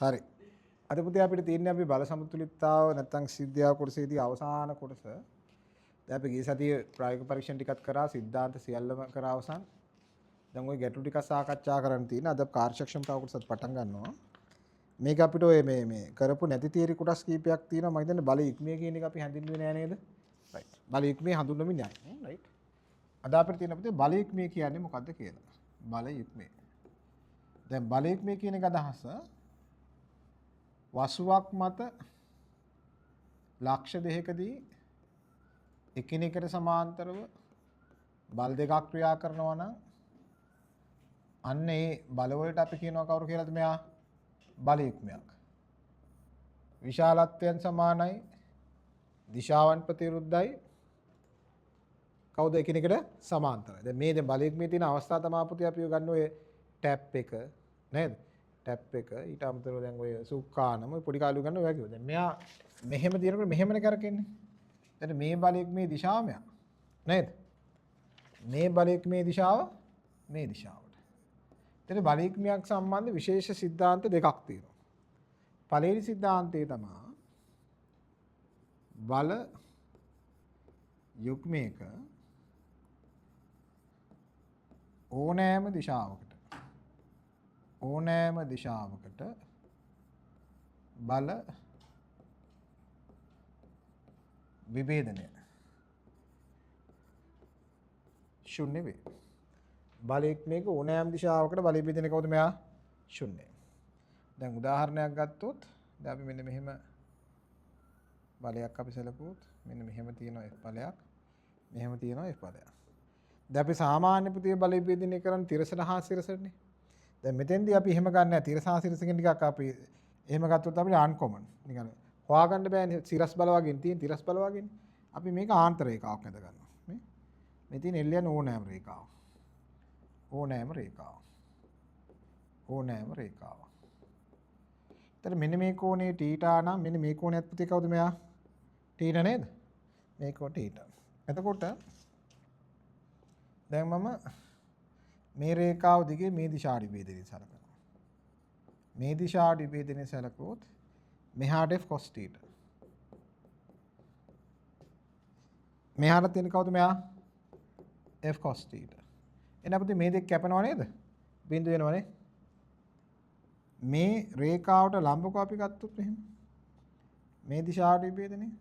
හරි. අද පුතේ අපිට තියෙන්නේ අපි බල සමතුලිතතාව නැත්නම් සිද්ධාව කොටසේදී අවසාන කොටස. දැන් අපි ගිය සතියේ ප්‍රායෝගික පරීක්ෂණ ටිකක් කරා සිද්ධාන්ත සියල්ලම කරා අවසන්. දැන් ওই ගැටළු ටික සාකච්ඡා කරන්න තියෙන. අද කාර්යක්ෂමතාව කොටසත් පටන් ගන්නවා. මේක අපිට ඔය මේ කරපු නැති තියරි කොටස් කීපයක් තියෙනවා. මම හිතන්නේ බල ඉක්මිය කියන එක අපි හඳුන්වන්නේ නෑ නේද? රයිට්. බල ඉක්මිය හඳුන්වන්නේ නෑ. රයිට්. අද අපිට තියෙන පුතේ බල ඉක්මිය කියන්නේ මොකද්ද කියලා. බල ඉක්මිය. දැන් බල ඉක්මිය කියන එක අදහස වසුවක් මත ලක්ෂ දෙකකදී එකිනෙකට සමාන්තරව බල දෙකක් ක්‍රියා කරනවා නම් අන්න ඒ බලවලට අපි කියනවා කවුරු කියලාද මෙයා බල ඉක්මයක්. විශාලත්වයන් සමානයි දිශාවන් ප්‍රතිවිරුද්ධයි කවුද එකිනෙකට සමාන්තරයි. දැන් මේ දැන් බල ඉක්මයේ තියෙන අවස්ථාව තමයි පුතේ අපි ගන්න ඔය ටැප් එක නේද? ටැප් එක ඊට අමතරව දැන් ඔය සුක්කානම පොඩි කාලු ගන්න ඔය වගේ. දැන් මෙයා මෙහෙම දිනනකොට මෙහෙමනේ කරකෙන්නේ. දැන් මේ බලයක් මේ දිශාව මෙයා නේද? මේ බලයක් මේ දිශාව මේ දිශාවට. එතන බලයක් මෙයක් සම්බන්ධ විශේෂ સિદ્ધාන්ත දෙකක් තියෙනවා. පළවෙනි સિદ્ધාන්තය තමයි බල යුග්මයක ඕනෑම දිශාවකට බල විභේදනය ශුන්‍ය වේ. බලයක් මේක ඕනෑම දිශාවකට බල විභේදනය කවුද මෙයා ශුන්‍යයි. දැන් උදාහරණයක් ගත්තොත් දැන් අපි මෙන්න මෙහෙම බලයක් අපි සැලකුවොත් මෙන්න මෙහෙම තියෙනවා F බලයක් මෙහෙම තියෙනවා F බලයක්. දැන් අපි සාමාන්‍ය පුතේ බල විභේදනය කරන්නේ තිරසන හා සිරසනේ. දැන් මෙතෙන්දී අපි එහෙම ගන්න නැහැ. තිරස හා සිරසකින් ටිකක් අපි එහෙම ගත්තොත් අපිට අන්කොමන්. නිකන් හොයාගන්න බෑනේ සිරස් බල වගේ තියෙන තිරස් බල වගේනේ. අපි මේක ආන්තර රේඛාවක් නැද ගන්නවා. මේ තියෙන එල්ලයන් ඕනෑම රේඛාව. ඕනෑම රේඛාව. එතන මෙන්න මේ කෝණේ θීටා නම් මෙන්න මේ කෝණයත් පුතේ කවුද මෙයා? θීටා නේද? මේක θීටා. එතකොට දැන් මම මේ රේඛාව දිගේ මේ දිශා විභේදනය සලකනවා. මේ දිශා විභේදනය සලකුවොත් මෙහාට f cos θ. මෙහාට තියෙන කවුද මෙයා? f cos θ. එන අපිට මේ දෙක කැපෙනව නේද? බිඳු වෙනවනේ. මේ රේඛාවට ලම්බකව අපි ගත්තොත් එහෙම මේ දිශා විභේදනය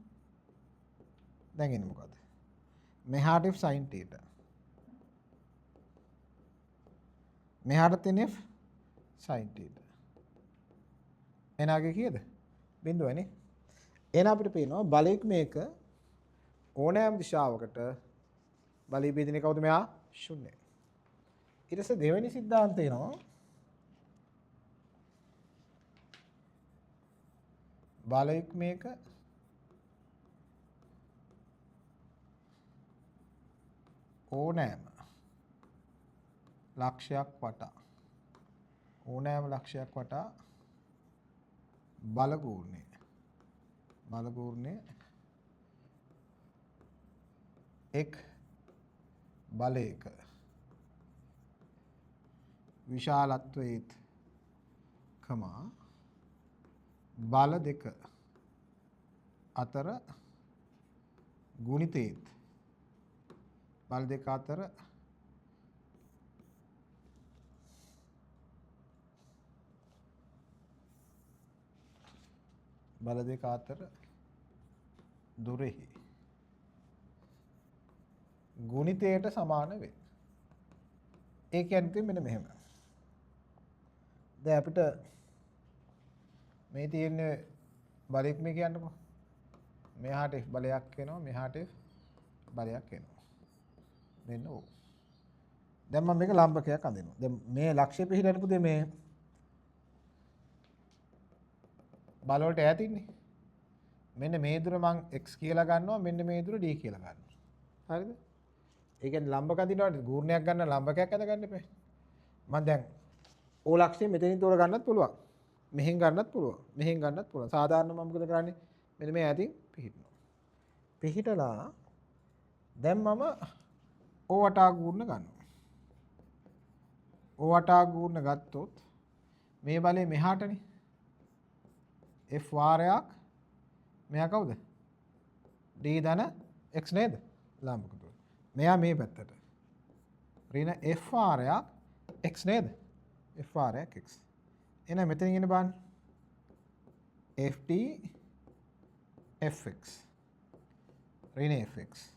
දැන් එන්නේ මොකද? මෙහාට f sin θ. මෙහාට තියෙන f sin θ. එනාගේ කීයද? බිඳුවනේ. එන අපිට පේනවා බලයක් මේක ඕනෑම දිශාවකට බල විභේදනය කවුද මෙයා? ශුන්‍යයි. ඊට පස්සේ දෙවෙනි સિદ્ધාන්තය එනවා බලයක් මේක ඕනෑම ලක්ෂයක් වටා බලගූර්ණය එක් බලයක විශාලත්වයේත් බල දෙක අතර ගුණිතයේත් බල දෙක අතර දුරෙහි ගුණිතයට සමාන වේ. ඒ කියන්නේ මෙන්න මෙහෙම. දැන් අපිට මේ තියෙන බලයක් මේ කියන්නකෝ. මෙහාට f බලයක් එනවා මෙහාට f බලයක් එනවා. මෙන්න ඕක. දැන් මම මේක ලම්බකයක් අඳිනවා. දැන් මේ ලක්ෂ්‍ය පිළිහෙලට පුතේ මේ බල වලට ඈත ඉන්නේ. මෙන්න මේ දුර මම x කියලා ගන්නවා මෙන්න මේ දුර d කියලා ගන්නවා. හරිද? ඒ කියන්නේ ලම්බක අඳිනවට ගූර්ණයක් ගන්න ලම්බකයක් අඳ ගන්න එපා. මම දැන් ඕ ලක්ෂ්‍ය මෙතනින් තෝර ගන්නත් පුළුවන්. මෙහෙන් ගන්නත් පුළුවන්. සාමාන්‍යයෙන් මම මොකද කරන්නේ? මෙන්න මේ ඈතින් පිහිටනවා. පිහිටලා දැන් මම ඕ වටා ගූර්ණ ගන්නවා. ඕ වටා ගූර්ණ ගත්තොත් මේ බලේ මෙහාටනේ. f වාරයක් මෙයා කවුද? d ධන x නේද? ලාම්බක දුර. මෙයා මේ පැත්තට. ඍණ f වාරයක් x නේද? f වාරයක් x. එහෙනම් මෙතනින් එන්න බලන්න. ft fx. ඍණ fx.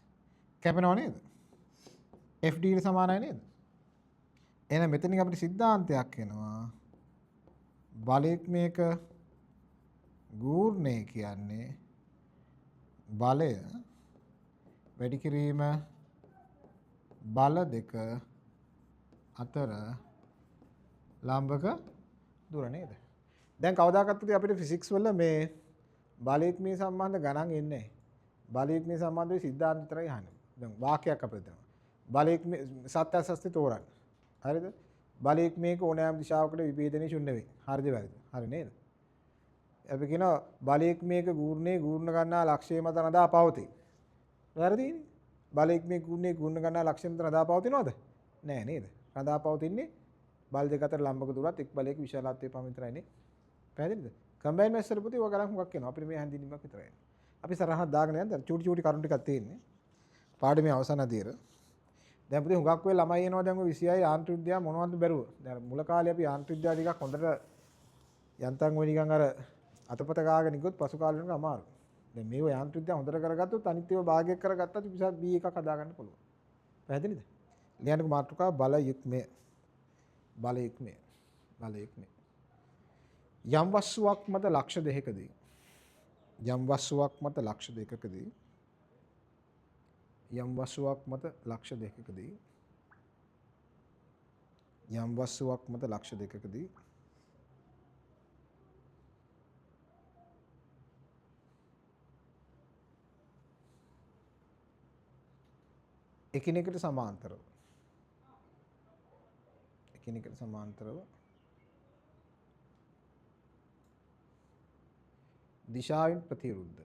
කැපෙනව නේද? fd ට සමානයි නේද? එහෙනම් මෙතනින් අපිට සිද්ධාන්තයක් එනවා. බලයක් මේක ගූර්ණය කියන්නේ බලය වැඩි කිරීම බල දෙක අතර ලම්බක දුර නේද? දැන් කවදාකවත් අපිට ෆිසික්ස් වල මේ බලයක් මේ සම්බන්ධ ගණන් එන්නේ නැහැ. බලයක් මේ සම්බන්ධ සිද්ධාන්ත විතරයි අහන්නේ. දැන් වාක්‍යයක් අපිට දෙනවා. බලයක් මේ සත්‍ය අසත්‍ය තෝරන්න. හරිද? බලයක් මේක ඕනෑම දිශාවකට විභේදනයේ ශුන්‍ය වෙයි. හරිද වැරදිද? හරි නේද? අපි කියනවා බලයක් මේක ගූර්ණේ ගූර්ණ ගන්නා ලක්ෂ්‍යය මත නදා පවතී. වැරදිනේ. බලයක් මේ ගූර්ණේ ගූර්ණ ගන්නා ලක්ෂ්‍යය මත නදා පවතිනවද? නෑ නේද? නදා පවතින්නේ බල දෙක අතර ලම්බක දුරත් එක් බලයක විශාලත්වයේ පමණ විතරයිනේ. පැහැදිලිද? කම්බයින් මැස්සර පුතේ ඔය ගණන් හුඟක් වෙනවා. අපිට මේ හැඳින්වීමක් විතරයි. අපි සරහනක් දාගෙන යන්න චූටි චූටි කරුණු ටිකක් තියෙන්නේ. පාඩමේ අවසන් අදියර. දැන් පුතේ හුඟක් වෙයි ළමයි එනවා දැන් ඔය 26 යාන්ත්‍රික විද්‍යාව මොනවද බැරුව. දැන් මුල කාලේ අපි යාන්ත්‍රික විද්‍යාව ටිකක් හොඳට යන්තම් වෙ නිකන් අර අතපත ගාගෙන ගියොත් පසු කාලේ වෙනකම් අමාරුයි. දැන් මේව යාන්ත්‍රික විද්‍යාව හොඳට කරගත්තොත් අනිත් ඒවා භාගයක් කරගත්තත් විශාල B එකක් හදාගන්න පුළුවන්. පැහැදිලිද? ලියන්නකෝ මාතෘකාව බල යුක්මය. බල යුක්මය. බල යුක්මය. යම් වස්තුවක් මත ලක්ෂ දෙකකදී යම් වස්තුවක් මත ලක්ෂ දෙකකදී යම් වස්තුවක් මත ලක්ෂ දෙකකදී යම් වස්තුවක් මත ලක්ෂ දෙකකදී එකිනෙකට සමාන්තරව දිශාවෙන් ප්‍රතිවිරුද්ධ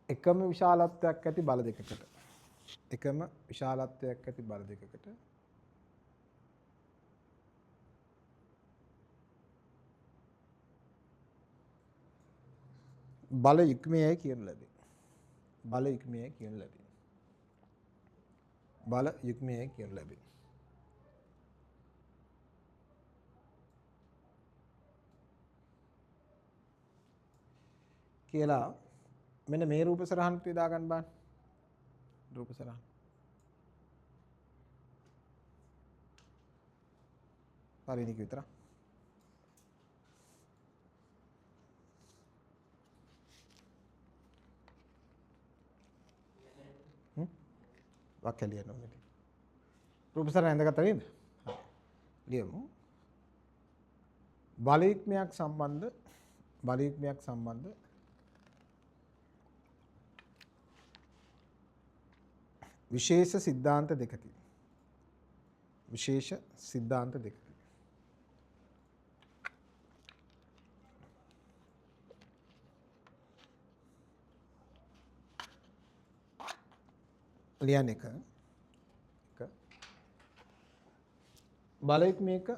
එකම විශාලත්වයක් ඇති බල දෙකකට බල යුක්මයයි කියන ලැබේ. බල යුක්මයයි කියන ලැබේ. බල යුක්මයයි කියන ලැබේ. කියලා මෙන්න මේ රූප සරහනට යොදා ගන්න බෑ. රූප සරහන. පළවෙනි එක විතර. වාක්‍ය ලියන්න ඕනේ. රූප සරහන ඇඳගත්තා නේද? හරි. ලියමු. බලයුක්මයක් සම්බන්ධ විශේෂ සිද්ධාන්ත දෙකකි. ලියන්න එක. බලයුක්මයක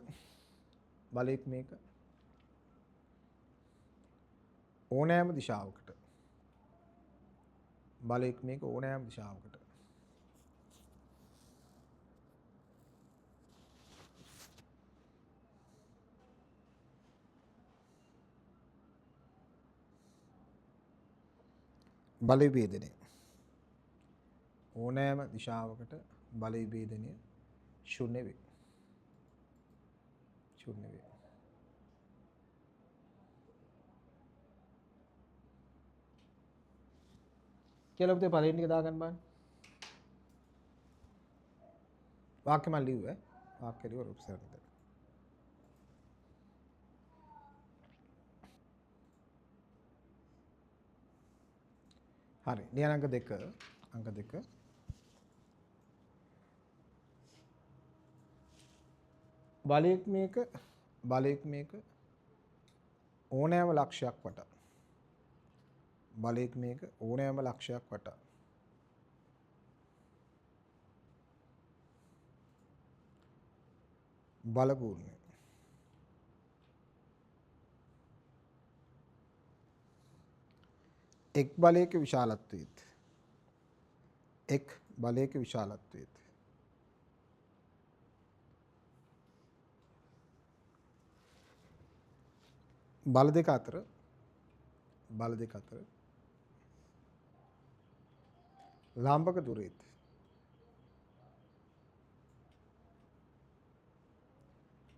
ඕනෑම දිශාවකට බල විභේදනය ඕනෑම දිශාවකට බල විභේදනය ශුන්‍ය වේ. කියලා පුතේ පළවෙනි එක දාගන්න බලන්න. වාක්‍ය මම ලිව්වේ. වාක්‍ය ලියව රූප සරණද. හරි. ලියන අංක 2. බලයුක්මයක ඕනෑම ලක්ෂයක් වටා බල ගූර්ණය. එක් බලයක විශාලත්වයේත් එක් බලයක විශාලත්වයේත් බල දෙක අතර ලාම්බක දුරේත්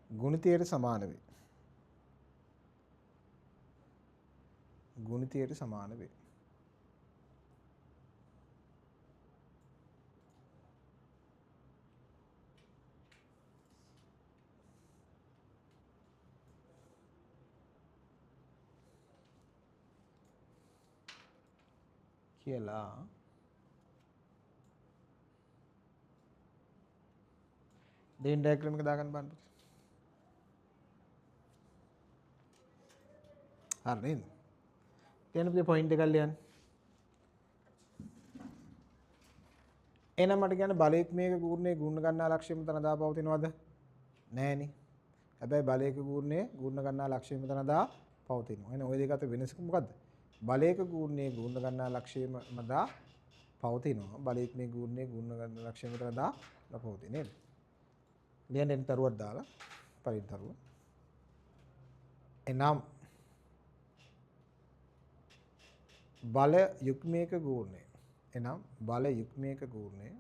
ගුණිතයට සමාන වේ. ගුණිතයට සමාන වේ. කියලා දෙයින් ඩයග්‍රෑම් එක දාගන්න බලන්න. හරි නේද? දැන් අපි පොයින්ට් එකක් ලියන්න. එහෙනම් මට කියන්න බලයක මේක ගූර්ණයේ ගුණ ගන්නා ලක්ෂ්‍යය මත නදා පවතිනවද? නෑනේ. හැබැයි බලයක ගූර්ණයේ ගුණ ගන්නා ලක්ෂ්‍යය මත නදා පවතිනවා. එහෙනම් ওই දෙක අතර වෙනස මොකද්ද? බලයක ගූර්ණයේ ගුණ ගන්නා ලක්ෂ්‍යය මත පවතිනවා. බලයක මේ ගූර්ණයේ ගුණ ගන්නා ලක්ෂ්‍යය මත නදා පවතින නේද? ලියන්න තරුවක් දාලා පරිණ තරුව. එනම් බල යුග්මයක ගූර්ණය. එනම් බල යුග්මයක ගූර්ණය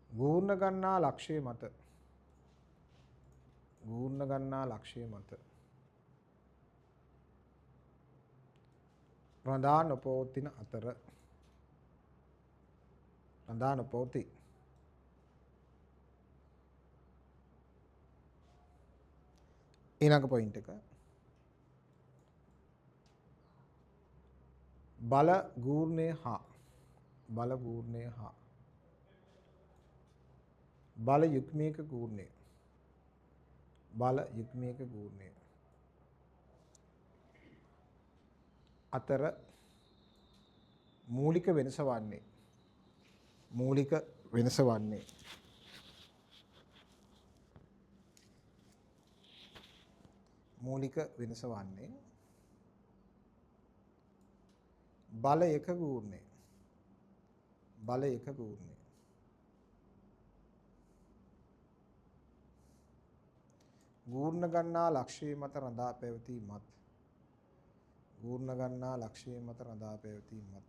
ගූර්ණ ගන්නා ලක්ෂ්‍යය මත රඳා නොපවතින අතර ඊළඟ පොයින්ට් එක බල ගූර්ණය හා බල යුග්මයක ගූර්ණය අතර මූලික වෙනස වන්නේ බලයක ගූර්ණය ගූර්ණ ගන්නා ලක්ෂ්‍යය මත රඳා පැවතීමත්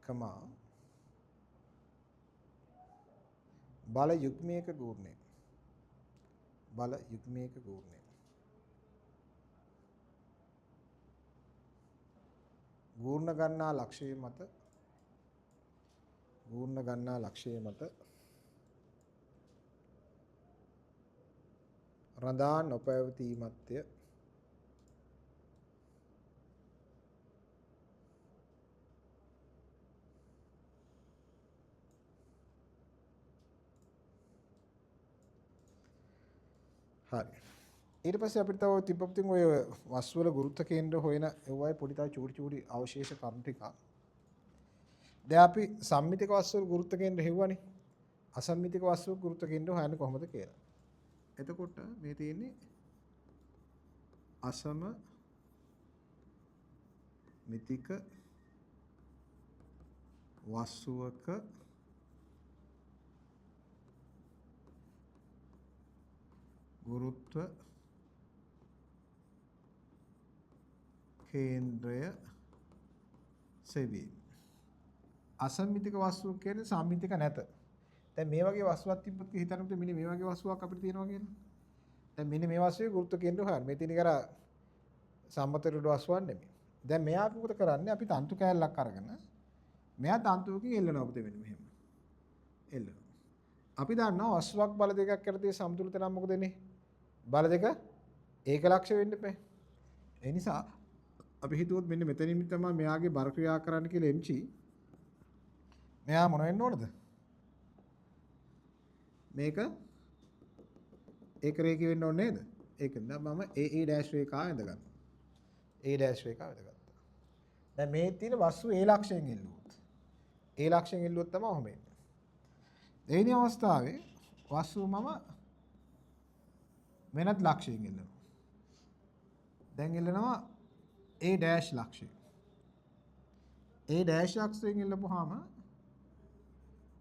කමා බල යුග්මයක ගූර්ණය ගූර්ණ ගන්නා ලක්ෂ්‍යය මත රඳා නොපැවතීමත්ය. හරි. ඊට පස්සේ අපිට තව තිබ්බපතින් ඔය වස්තු වල ගුරුත්ව කේන්ද්‍ර හොයන ඒවයි පොඩි තා චූටි අවශේෂ කරුණු ටිකක්. දැන් අපි සම්මිතික වස්තු වල ගුරුත්ව කේන්ද්‍ර හෙව්වනේ. අසම්මිතික වස්තු වල ගුරුත්ව කේන්ද්‍ර හොයන්නේ කොහොමද කියලා. එතකොට මේ තියෙන්නේ අසමමිතික වස්තුවක ගුරුත්ව කේන්ද්‍රය සෙවීම. අසම්මිතික වස්තුව කියන්නේ සම්මිතික නැත. දැන් මේ වගේ වස්තුවක් තිබ්බොත් හිතන්නත් මෙන්න මේ වගේ වස්තුවක් අපිට තියෙනවා කියලා. දැන් මෙන්න මේ වස්තුවේ ගුරුත්ව කේන්ද්‍රය හොයන්න. මේ තියෙන කර සම්මතරුඩ වස්තුවක් නෙමෙයි. දැන් මෙයා මොකද කරන්නේ? අපි තන්තු කෑල්ලක් අරගෙන මෙයා තන්තුවකින් එල්ලනවා පුතේ මෙන්න මෙහෙම. එල්ලනවා. අපි දන්නවා වස්තුවක් බල දෙකක් යටතේ සමතුලිත නම් මොකද වෙන්නේ? බල දෙක ඒකලක්ෂ වෙන්න බෑ. ඒ නිසා අපි හිතුවොත් මෙන්න මෙතනින් තමයි මෙයාගේ බර ක්‍රියා කරන්න කියලා mg. මෙයා මොන වෙන්න ඕනද? මේක ඒක රේඛී වෙන්න ඕනේ නේද? ඒක නිසා මම AE ඩෑෂ් රේඛාව ඇඳ ගන්නවා. A dash රේඛාව වැදගත්. දැන් මේ තියෙන වස්තු A ලක්ෂයෙන් එල්ලුවොත්. A ලක්ෂයෙන් එල්ලුවොත් තමයි ඔහොම එන්නේ. දෙවෙනි අවස්ථාවේ වස්තුව මම වෙනත් ලක්ෂයෙන් එල්ලනවා. දැන් එල්ලනවා A dash ලක්ෂය. A dash ලක්ෂයෙන් එල්ලපුවාම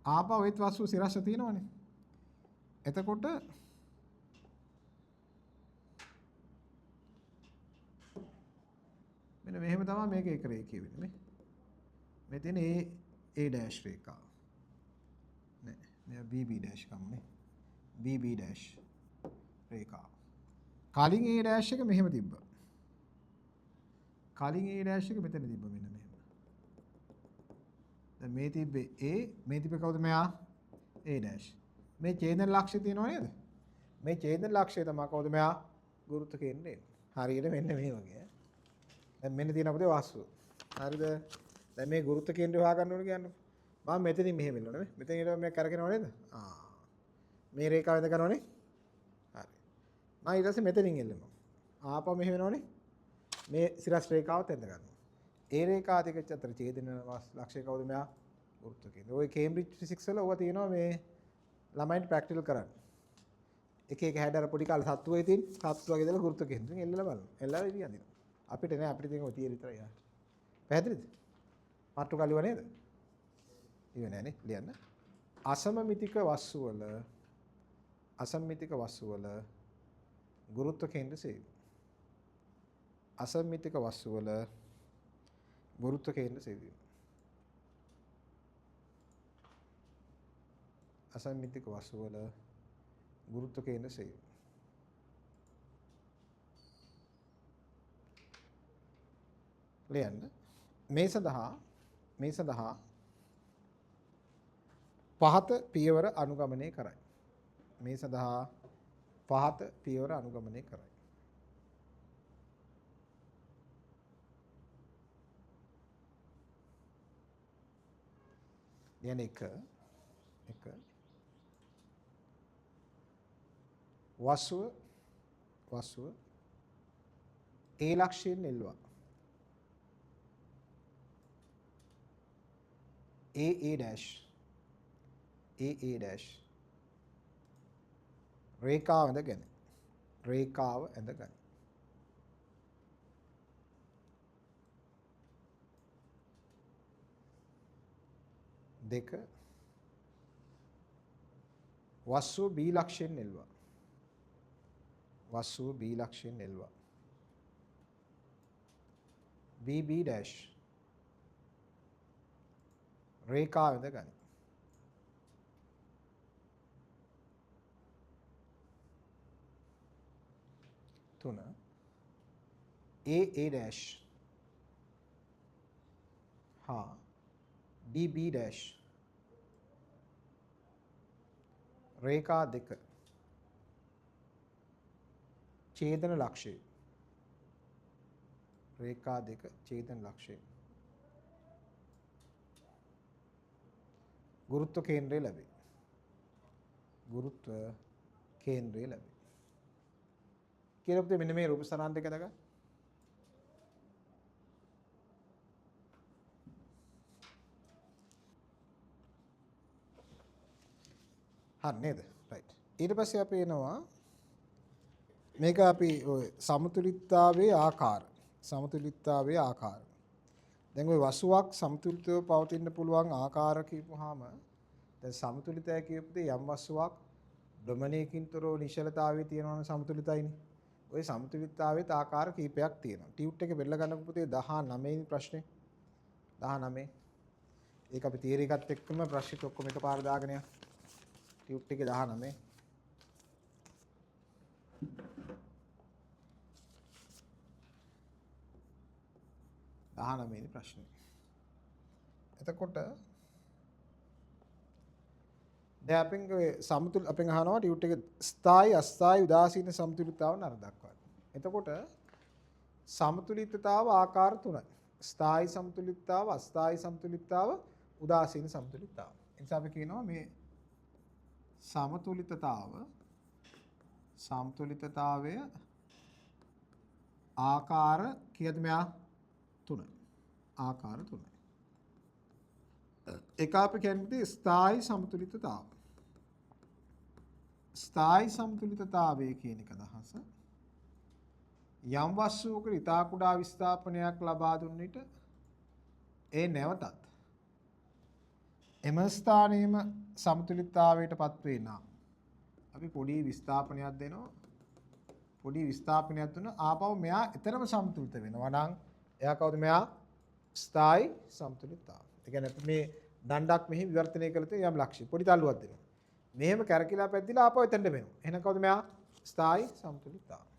ආපහු ඒත් වස්තුව සිරස්ස තියෙනවනේ. එතකොට මෙන්න මෙහෙම තමයි මේක එක රේඛිය වෙන්නේ. මේ තියෙන A dash රේඛාව. නෑ මෙයා BB dash කම්නේ. BB dash රේඛාව. කලින් A dash එක මෙහෙම තිබ්බා. කලින් A dash එක මෙතන තිබ්බා මෙන්න මෙහෙම. දැන් මේ තිබ්බේ A මේ තිබ්බේ කවුද මෙයා? A dash. මේ ඡේදන ලක්ෂ්‍ය තියෙනව නේද? මේ ඡේදන ලක්ෂ්‍ය තමයි කවුද මෙයා? ගුරුත්ව කේන්ද්‍රය. හරියට මෙන්න මේ වගේ. දැන් මෙන්න තියෙන අපේ වස්තුව. හරිද? දැන් මේ ගුරුත්ව කේන්ද්‍රය හොයාගන්න ඕනේ කියන්නේ. මම මෙතනින් මෙහෙම එල්ලනවා නේ. මෙතන ඊට මේ කරගෙනව නේද? මේ රේඛාව වෙන කරනවනේ. හරි. මම ඊට පස්සේ මෙතනින් එල්ලනවා. ආපහු මෙහෙම වෙනවනේ. මේ සිරස් රේඛාවත් එන්න ගන්නවා. ඒ රේඛා දෙක අතර ඡේදන ලක්ෂ්‍ය කවුද මෙයා? ගුරුත්ව කේන්ද්‍රය. ඔය කේම්බ්‍රිජ් ෆිසික්ස් වල ඔවා තියෙනවා මේ ළමයින්ට ප්‍රැක්ටිකල් කරන්න. එක එක හැඩර පොඩි කාලේ සත්තු වෙයි තියෙන සත්තු වගේ දාලා ගුරුත්ව කේන්ද්‍රයෙන් එල්ලලා බලන්න. එල්ලලා ඉතින් අදිනවා. අපිට නෑ අපිට තියෙන ඔය තියර විතරයි යාට. පැහැදිලිද? මාට්ටු කලිව නේද? ඉව නෑනේ ලියන්න. අසමමිතික වස්තු වල ගුරුත්ව කේන්ද්‍ර සේවය. අසමමිතික වස්තු වල ගුරුත්ව කේන්ද්‍ර සේවය. අසමමිතික වස්තු වල ගුරුත්ව කේන්ද්‍ර සේවය. ලියන්න. මේ සඳහා පහත පියවර අනුගමනය කරයි. මේ සඳහා පහත පියවර අනුගමනය කරයි. යන එක වස්තුව A ලක්ෂයෙන් එල්ලුවා. A dash රේඛාව ඇඳගෙන දෙක වස්තුව B ලක්ෂයෙන් එල්ලුවා. BB dash රේඛාව ඇඳගනි. තුන A dash හා BB dash රේඛා දෙක ඡේදන ලක්ෂය. ගුරුත්ව කේන්ද්‍රය ලැබේ. කියලා පුතේ මෙන්න මේ රූප සරණ දෙක දගන්න. හරි නේද? රයිට්. ඊට පස්සේ අපි එනවා මේක අපි ඔය සමතුලිතතාවයේ ආකාර. දැන් ওই වස්තුවක් සමතුලිතව පවතින්න පුළුවන් ආකාර කියපුවාම දැන් සමතුලිතය කියපුදී යම් වස්තුවක් භ්‍රමණයකින් තොරව නිශ්චලතාවයේ තියෙනවනේ සමතුලිතයිනේ. ওই සමතුලිතතාවයේ ආකාර කීපයක් තියෙනවා. ටියුට් එකේ බෙල්ල ගන්නකො පුතේ 19 වෙනි ප්‍රශ්නේ. 19. ඒක අපි තියරි එකත් එක්කම ප්‍රශ්නෙත් ඔක්කොම එකපාර දාගෙන යනවා. ටියුට් එකේ 19. වෙනි ප්‍රශ්නේ. එතකොට දැන් අපෙන් අහනවා ටියුට් එකේ ස්ථායි අස්ථායි උදාසීන සමතුලිතතාව නර දක්වන්න. එතකොට සමතුලිතතාව ආකාර තුනයි. ස්ථායි සමතුලිතතාව, අස්ථායි සමතුලිතතාව, උදාසීන සමතුලිතතාව. ඒ නිසා අපි කියනවා මේ සමතුලිතතාවය ආකාර කීයද මෙයා 3. ආකාර 3යි. එක අපි කියන්නේ ස්ථායි සමතුලිතතාව. ස්ථායි සමතුලිතතාවය කියන එක අදහස යම් වස්තුවක ඉතා කුඩා විස්ථාපනයක් ලබා දුන්න විට ඒ නැවතත් එම ස්ථානයේම සමතුලිතතාවයටපත් වේ නම් අපි පොඩි විස්ථාපනයක් දෙනවා. පොඩි විස්ථාපනයක් දුන්න ආපහු මෙයා එතරම් සමතුලිත වෙනවා නම් එයා කවුද? මෙයා ස්ථායි සමතුලිතතාව. ඒ කියන්නේ අපි මේ දණ්ඩක් මෙහි විවර්තනය කළ තේ යම් ලක්ෂ්‍ය පොඩි තල්ලුවක් දෙනවා. මෙහෙම කැරකිලා පැද්දිලා ආපහු එතනට වෙනවා. එහෙනම් කවුද මෙයා? ස්ථායි සමතුලිතතාව.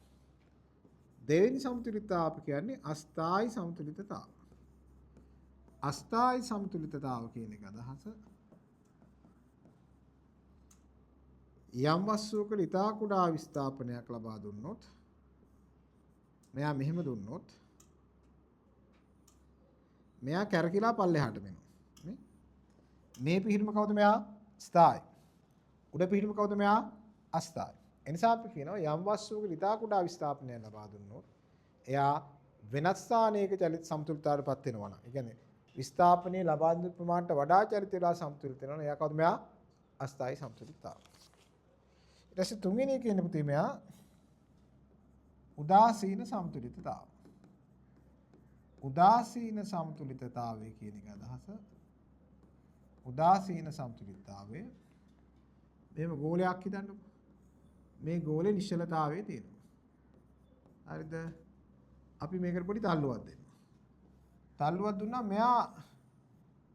දෙවෙනි සමතුලිතතාව අපි කියන්නේ අස්ථායි සමතුලිතතාව. අස්ථායි සමතුලිතතාව කියන එක අදහස යම් වස්තුවක ඉතා කුඩා විස්ථාපනයක් ලබා දුන්නොත් මෙයා මෙහෙම දුන්නොත් මෙයා කැරකිලා පල්ලෙහාට වෙනවා. මේ පිහිටම කවුද? මෙයා ස්ථායි. උඩ පිහිටම කවුද? මෙයා අස්ථායි. එනිසා අපි කියනවා යම් වස්තුවක ඉතා කුඩා විස්ථාපනයක් ලබා දුන්නොත් එයා වෙනස් ස්ථානයක චලිත සමතුලිතතාවයටපත් වෙනවා නම්. ඒ කියන්නේ විස්ථාපනයේ ලබා දුන් ප්‍රමාණයට වඩා චලිත වෙලා සමතුලිත වෙනවා නම් එයා කවුද? මෙයා අස්ථායි සමතුලිතතාව. ඊට පස්සේ තුන්වෙනි එක කියන්නේ පුතේ මෙයා උදාසීන සමතුලිතතාව. උදාසීන සමතුලිතතාවය කියන එක අදහස උදාසීන සමතුලිතතාවය මෙහෙම ගෝලයක් හිතන්නකො. මේ ගෝලේ නිශ්චලතාවයේ තියෙනවා. හරිද? අපි මේකට පොඩි තල්ලුවක් දෙනවා. තල්ලුවක් දුන්නා මෙයා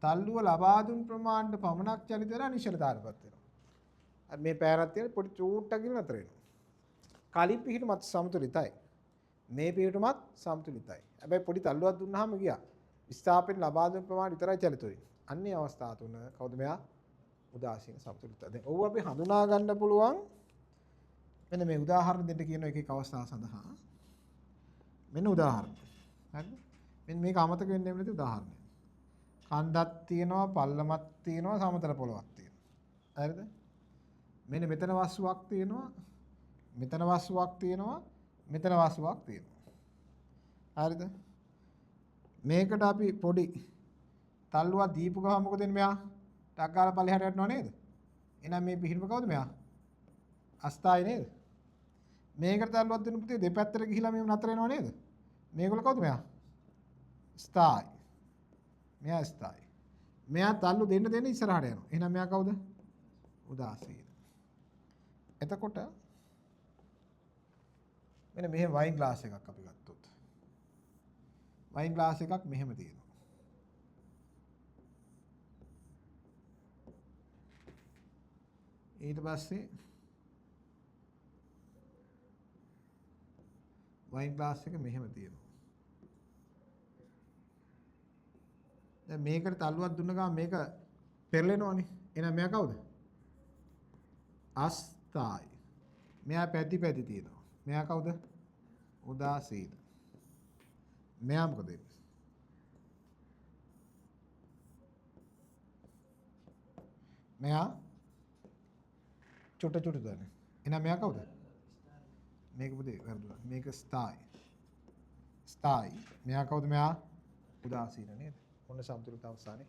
තල්ලුව ලබා දුන් ප්‍රමාණයට පමණක් චලිත වෙලා නිශ්චලතාවයටපත් වෙනවා. මේ පෑරක් තියෙන පොඩි චූට්ටකින් නතර වෙනවා. කලින් පිහිටුමත් සමතුලිතයි. මේ පිහිටුමත් සමතුලිතයි. හැබැයි පොඩි තල්ලුවක් දුන්නාම ගියා. විස්ථාපන ලබා දුන් ප්‍රමාණය විතරයි චලිත වෙන්නේ. අන්නේ අවස්ථාව තුන කවුද? මෙයා උදාසීන සමතුලිතතාව. දැන් ඔව් අපි හඳුනා ගන්න පුළුවන්. මෙන්න මේ උදාහරණ දෙන්න කියන එක අවස්ථාව සඳහා. මෙන්න උදාහරණ. හරිද? මෙන්න මේක අමතක වෙන්නේ නැති උදාහරණයක්. කන්දක් තියෙනවා, පල්ලමක් තියෙනවා, සමතල පොළොවක් තියෙනවා. හරිද? මෙන්න මෙතන වස්තුවක් තියෙනවා, මෙතන වස්තුවක් තියෙනවා, මෙතන වස්තුවක් තියෙනවා. හරිද? මේකට අපි පොඩි තල්ලුවක් දීපු ගමන් මොකද වෙන්නේ? මෙයා ටක් ගාලා පල්ලෙහාට යනවා නේද? එහෙනම් මේ පිහිටම කවුද? මෙයා අස්ථායි නේද? මේකට තල්ලුවක් දෙන්න පුතේ දෙපැත්තට ගිහිලා මෙහෙම නතර වෙනව නේද? මේගොල්ලෝ කවුද? මෙයා ස්ථායි. මෙයා ස්ථායි. මෙයා තල්ලු දෙන්න ඉස්සරහට යනවා. එහෙනම් මෙයා කවුද? උදාසීන. එතකොට මෙන්න මෙහෙම වයින් ග්ලාස් එකක් අපි ගත්තොත්. වයින් ග්ලාස් එකක් මෙහෙම තියෙනවා. ඊට පස්සේ වයින් ග්ලාස් එක මෙහෙම තියෙනවා. දැන් මේකට තල්ලුවක් දුන්න ගමන් මේක පෙරලෙනවනේ. එහෙනම් මෙයා කවුද? අස්ථායි. මෙයා පැති තියෙනවා. මෙයා කවුද? උදාසීන. මෙයා මොකද වෙන්නේ? මෙයා චුට දන්නේ. එහෙනම් මෙයා කවුද? මේක පුතේ වැරදුනා. මේක ස්ථායි. ස්ථායි. මෙයා කවුද? මෙයා උදාසීන නේද? ඔන්න සමතුලිත අවස්ථානේ.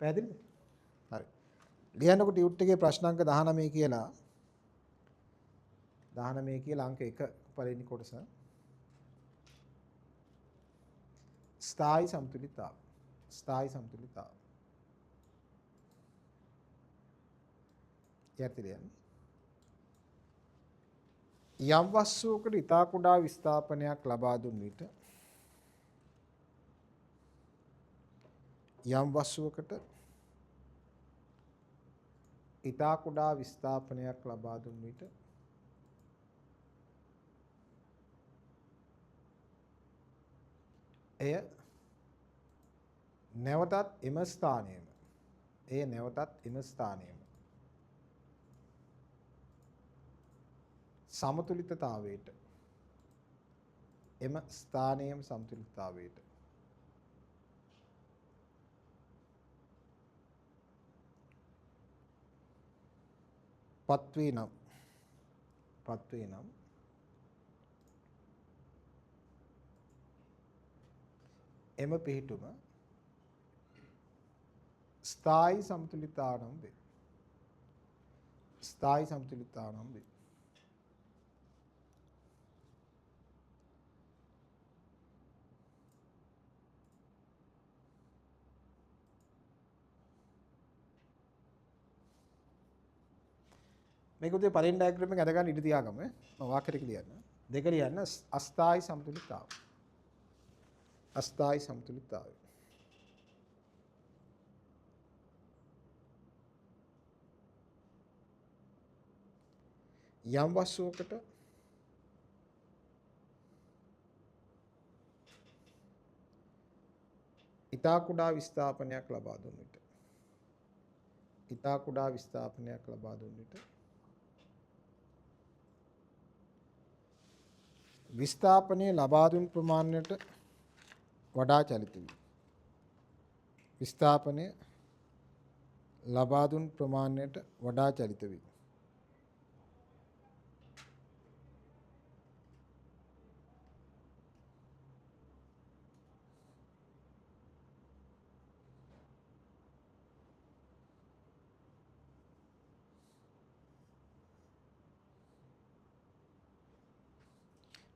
පැහැදිලිද? හරි. ලියන්නකො ටියුට් එකේ ප්‍රශ්න අංක 19 කියලා. 19 කියලා අංක 1 පළවෙනි කොටස. ස්ථායි සමතුලිතතාව. ස්ථායි සමතුලිතතාව. යතිරියන්. යම් වස්තුවකට ඉතා කුඩා විස්ථාපනයක් ලබා දුන් විට යම් වස්තුවකට ඉතා කුඩා විස්ථාපනයක් ලබා දුන් විට එය නැවතත් එම ස්ථානයේම සමතුලිතතාවයට එම ස්ථානයේම සමතුලිතතාවයට පත්වේ නම් එම පිහිටුම ස්ථායි සමතුලිතානම් වේ. ස්ථායි සමතුලිතානම් වේ. මේක උදේ පළවෙනි ඩයග්‍රෑම් එක අද ගන්න ඉඳ තියාගමු ඈ. මම වාක්‍යයට ලියන්න. දෙක ලියන්න අස්ථායි සමතුලිතාව. අස්ථායි සමතුලිතාවය. යම් වස්තුවකට ඊතා කුඩා විස්ථාපනයක් ලබා දුන් විට ඊතා කුඩා විස්ථාපනයක් ලබා දුන් විට විස්ථාපනයේ ලබා දුන් ප්‍රමාණයට වඩා චලිත වේ. විස්ථාපනය ලබා දුන් ප්‍රමාණයට වඩා චලිත වේ.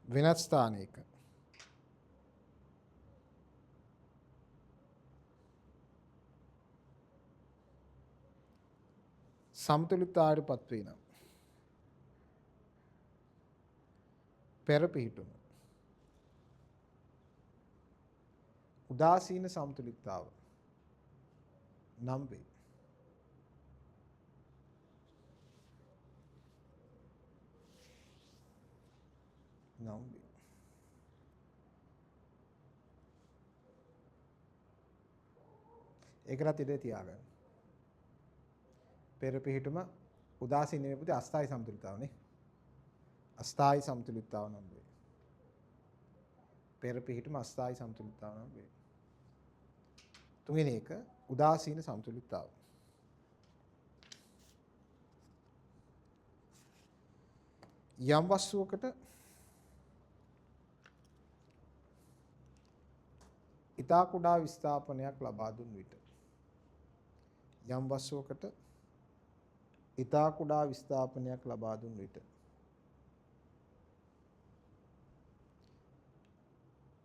වෙනත් ස්ථානයක සමතුලිතතාවයටපත් වේ නම් පෙර පිහිටුම උදාසීන සමතුලිතතාව නම් වේ. නම් වේ. ඒකටත් ඉඩ තියාගන්න. පෙර පිහිටුම උදාසීන නෙවෙයි පුතේ අස්ථායි සමතුලිතතාවනේ. අස්ථායි සමතුලිතතාව නම් වේ. පෙර පිහිටුම අස්ථායි සමතුලිතතාව නම් වේ. තුන්වෙනි එක උදාසීන සමතුලිතතාව. යම් වස්තුවකට ඊතා කුඩා විස්ථාපනයක් ලබා දුන් විට යම් වස්තුවකට ඊතා කුඩා විස්ථාපනයක් ලබා දුන් විට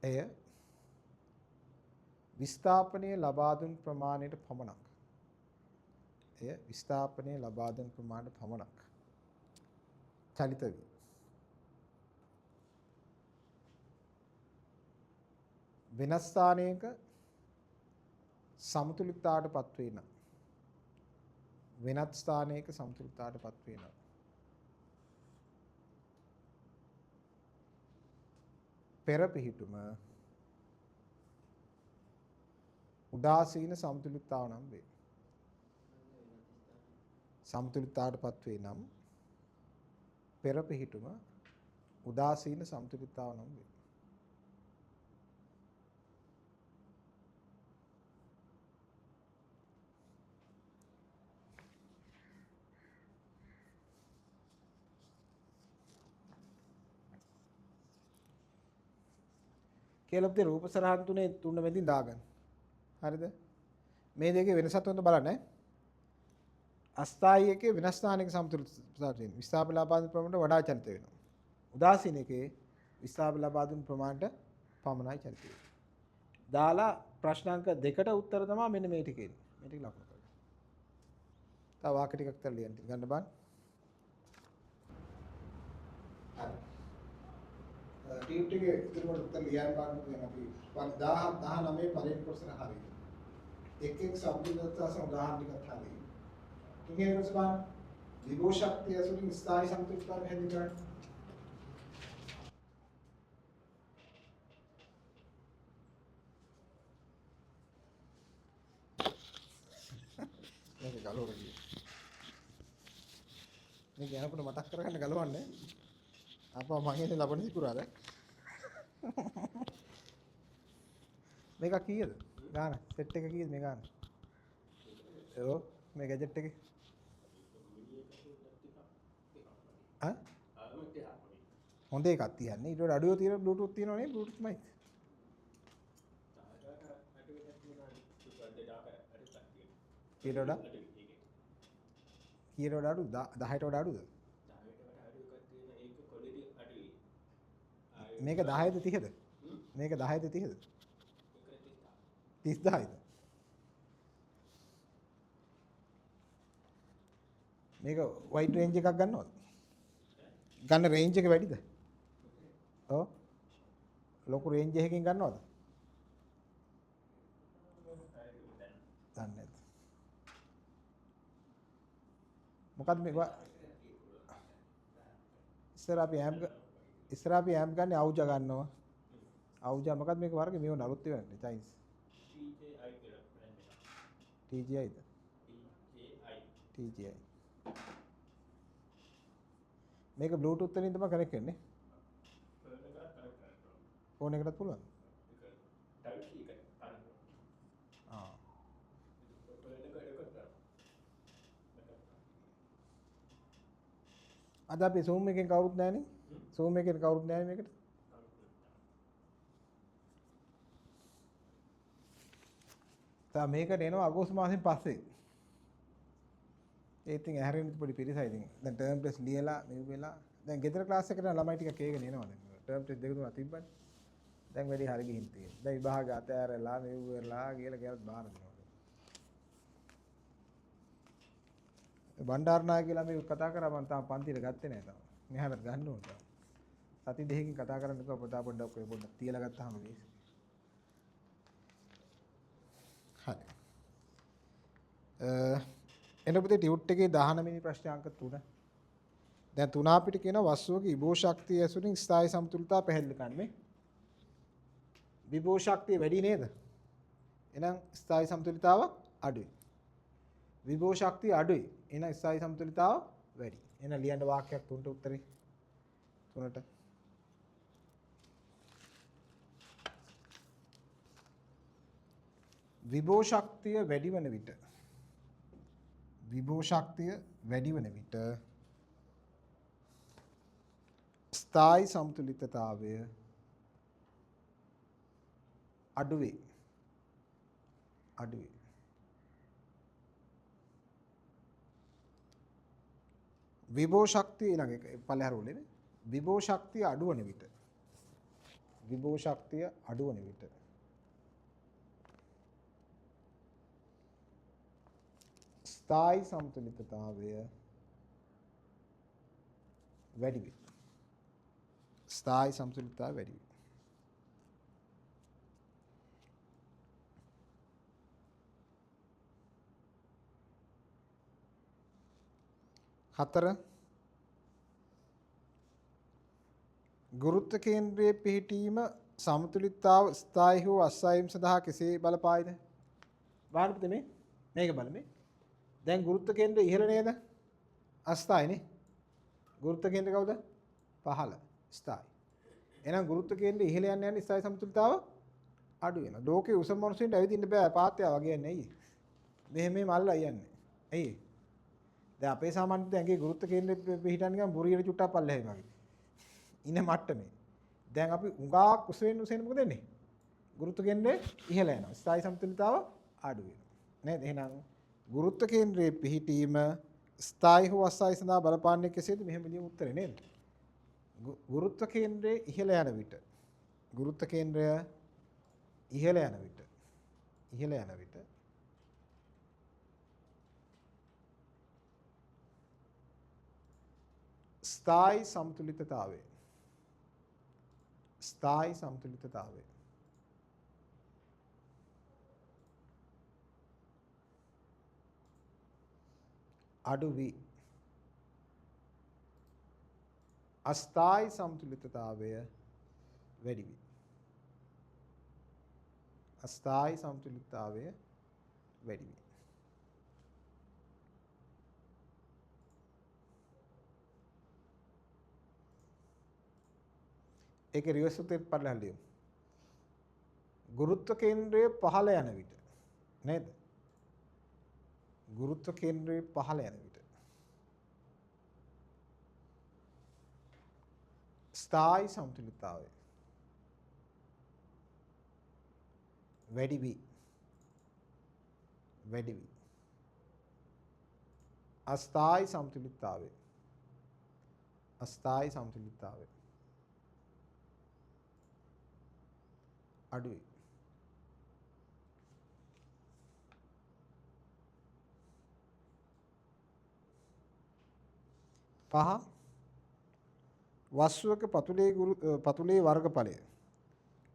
එය විස්ථාපනයේ ලබා දුන් ප්‍රමාණයට පමණක් චලිත වේ. වෙනස් ස්ථානයක සමතුලිතතාවයටපත් වේ නම් වෙනත් ස්ථානයක සමතුලිතතාවයටපත් වේ නම් පෙර පිහිටුම උදාසීන සමතුලිතතාව නම් වේ. සමතුලිතතාවයටපත් වේ නම් පෙර පිහිටුම උදාසීන සමතුලිතතාව නම් වේ. කියලා අපේ රූප සරහන් තුන මැදින් දාගන්න. හරිද? මේ දෙකේ වෙනසත් හොඳ බලන්න ඈ. අස්ථායි එකේ වෙනස් ස්ථානික සමතුලිතතාවය තියෙනවා. විස්ථාපන ලබා දුන් ප්‍රමාණයට වඩා චලිත වෙනවා. උදාසීන එකේ විස්ථාපන ලබා දුන් ප්‍රමාණයට පමණයි චලිත වෙන්නේ. දාලා ප්‍රශ්නාංක 2ට උත්තර තමයි මෙන්න මේ ටිකේ. මේ ටික ලකුණු කරගන්න. තව වාක්‍ය ටිකක් තර ලියන්න ගන්න බලන්න. ටියුට් එකේ ඉතින් උත්තර ලියන්න බලන්න දැන් අපි 19 පළවෙනි කොටසට හරියට. එක් සමතුලිතතාව උදාහරණ ටිකක් හරියට. තුන්වෙනි කොටස බලන්න. විභව ශක්තිය ඇසුරින් ස්ථායි සමතුලිතතාවය හැදින් ගන්න. මේක ගලවන්නේ. මේක යනකොට මතක් කරගන්න ගලවන්නේ. අපා මං එන්නේ ලබන සිකුරාද? මේක කීයද? ගාන සෙට් එක කීයද මේ ගාන? ඔව් මේ ගැජට් එකේ. හොඳ එකක් තියන්නේ. ඊට වඩා අඩුව තියෙන බ්ලූටූත් තියෙනව නේ බ්ලූටූත් මයික්. කීයට වඩා කීයට වඩා අඩුද 10ට වඩා අඩුද මේක 10ද 30ද මේක 10ද 30ද 30000ද මේක වයිඩ් රේන්ජ් එකක් ගන්නවද ගන්න රේන්ජ් එක වැඩිද ඔව් ලොකු රේන්ජ් එකකින් ගන්නවද දන්නේ නැද්ද මොකද්ද මේක ඉස්සර අපි ඇම්ප් ගන්න අවුජා ගන්නවා අවුජා මොකද්ද මේක වර්ගේ මේව නලුත් වෙන්නේ චයින්ස් TGIද TGI මේක බ්ලූටූත් වලින් තමයි කනෙක්ට් වෙන්නේ ෆෝන් එකටත් පුළුවන් ආ අද අපි Zoom එකෙන් කවුරුත් නැහනේ Zoom එකෙන් කවුරුත් නැහැ මේකට තා මේකට එනවා අගෝස්තු මාසෙන් පස්සේ ඒ ඉතින් ඇහැරෙන්න පොඩි පිරිසයි ඉතින් දැන් ටර්ම් ටෙස්ට් ලියලා මේ වෙලා දැන් ගෙදර ක්ලාස් එකට ළමයි ටික කේගෙන එනවා දැන් ටර්ම් ටෙස්ට් දෙක තුනක් තිබ්බනේ දැන් වැඩි හරි ගිහින් තියෙනවා දැන් විභාග අතෑරලා මේ වෙලා කියලා කියලාත් බාර දෙනවා බණ්ඩාරනායක කියලා මේ කතා කරා මම තාම පන්තියට ගත්තේ නැහැ තාම මෙහාට ගන්න ඕන තාම සති දෙකකින් කතා කරන්න කිව්වා පොඩ්ඩක් ඔය පොඩ්ඩක් තියලා ගත්තාම ලේසි හරි එන පුතේ ටියුට් එකේ 19 වෙනි ප්‍රශ්නේ අංක 3 දැන් 3 අපිට කියන වස්තුවක විභව ශක්තිය ඇසුරින් ස්ථායී සමතුලිතතාව පැහැදිලි කරන්නේ විභව ශක්තිය වැඩි නේද එහෙනම් ස්ථායී සමතුලිතතාව අඩුයි විභව ශක්තිය අඩුයි එහෙනම් ස්ථායී සමතුලිතතාව වැඩි එහෙනම් ලියන්න වාක්‍යයක් 3ට උත්තරේ 3ට විභව ශක්තිය වැඩි වන විට ස්ථායී සමතුලිතතාවය අඩුවේ විභව ශක්තිය ඊළඟ එක පළහැර උලේ විභව ශක්තිය අඩුවන විට ස්ථායී සමතුලිතතාවය වැඩි වේ. 4 ගුරුත්ව කේන්ද්‍රයේ පිහිටීම සමතුලිතතාව ස්ථායී හෝ අස්ථායීම සඳහා කෙසේ බලපායිද? බලන්න පුතේ මේක බලන්න. දැන් ගුරුත්ව කේන්ද්‍රය ඉහළ නේද? අස්ථායීනේ. ගුරුත්ව කේන්ද්‍රය කවුද? පහළ. ස්ථායී. එහෙනම් ගුරුත්ව කේන්ද්‍රය ඉහළ යන ස්ථායී සමතුලිතතාව අඩු වෙනවා. ලෝකේ උස මිනිස්සුන්ට ඇවිදින්න බෑ පාත්‍යා වගේ යන්නේ ඇයි? මෙහෙම මල්ලා යන්නේ. ඇයි? දැන් අපේ සාමාන්‍ය ඇඟේ ගුරුත්ව කේන්ද්‍රෙ පිහිටන් නිකන් බුරියට චුට්ටක් පල්ලෙහායි වගේ. ඉන්න මට්ටමේ. දැන් අපි උඟා උසෙන් මොකද වෙන්නේ? ගුරුත්ව කේන්ද්‍රය ඉහළ යනවා. ස්ථායී සමතුලිතතාව අඩු වෙනවා. නේද? එහෙනම් ගුරුත්ව කේන්ද්‍රයේ පිහිටීම ස්ථායී හෝ අස්ථායී සඳහා බලපාන්නේ කෙසේද? මෙහෙම ලියමු උත්තරේ නේද? ගුරුත්ව කේන්ද්‍රයේ ඉහළ යන විට ස්ථායී සමතුලිතතාවය අඩු වී අස්ථායී සමතුලිතතාවය වැඩි වේ. ඒක රිවර්ස් උත්තර පරිලහන් ලියමු. ගුරුත්ව කේන්ද්‍රයේ පහළ යන විට නේද? ගුරුත්ව කේන්ද්‍රයේ පහළ යන විට ස්ථායී සමතුලිතතාවය වැඩි වී අස්ථායි සමතුලිතතාවය. අස්ථායි සමතුලිතතාවය. අඩුයි. පහ වස්තුවක පතුලේ වර්ගඵලය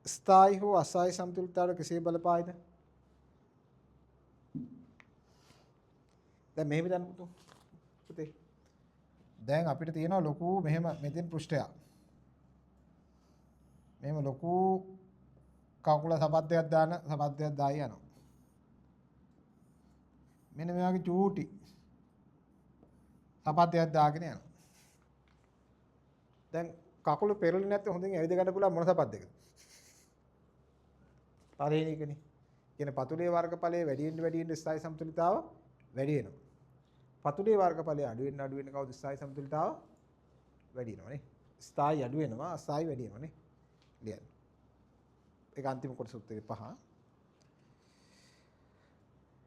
ස්ථායි හෝ අස්ථායි සමතුලිතතාවයට කෙසේ බලපායිද? දැන් මෙහෙම දැන් පුතේ. දැන් අපිට තියෙනවා ලොකු මෙහෙම මෙතෙන් පෘෂ්ඨයක්. මෙහෙම ලොකු කකුල සපත්යක් දාන සපත්යක් දායි යනවා. මෙන්න මේ වගේ චූටි සපත්යක් දාගෙන යනවා. දැන් කකුල පෙරළුනේ නැත්නම් හොඳින් ඇවිද ගන්න පුළුවන් මොන සපත්යකද? පළවෙනි එකනේ. කියන පතුලේ වර්ගඵලයේ වැඩි වෙන්න ස්ථායි සමතුලිතතාව වැඩි වෙනවා. පතුලේ වර්ගඵලය අඩු වෙන කවුද ස්ථායි සමතුලිතතාව වැඩි වෙනවා නේ. ස්ථායි අඩු වෙනවා අස්ථායි වැඩි වෙනවා නේ. ලියන්න. ඒක අන්තිම කොටසත් එකේ 5.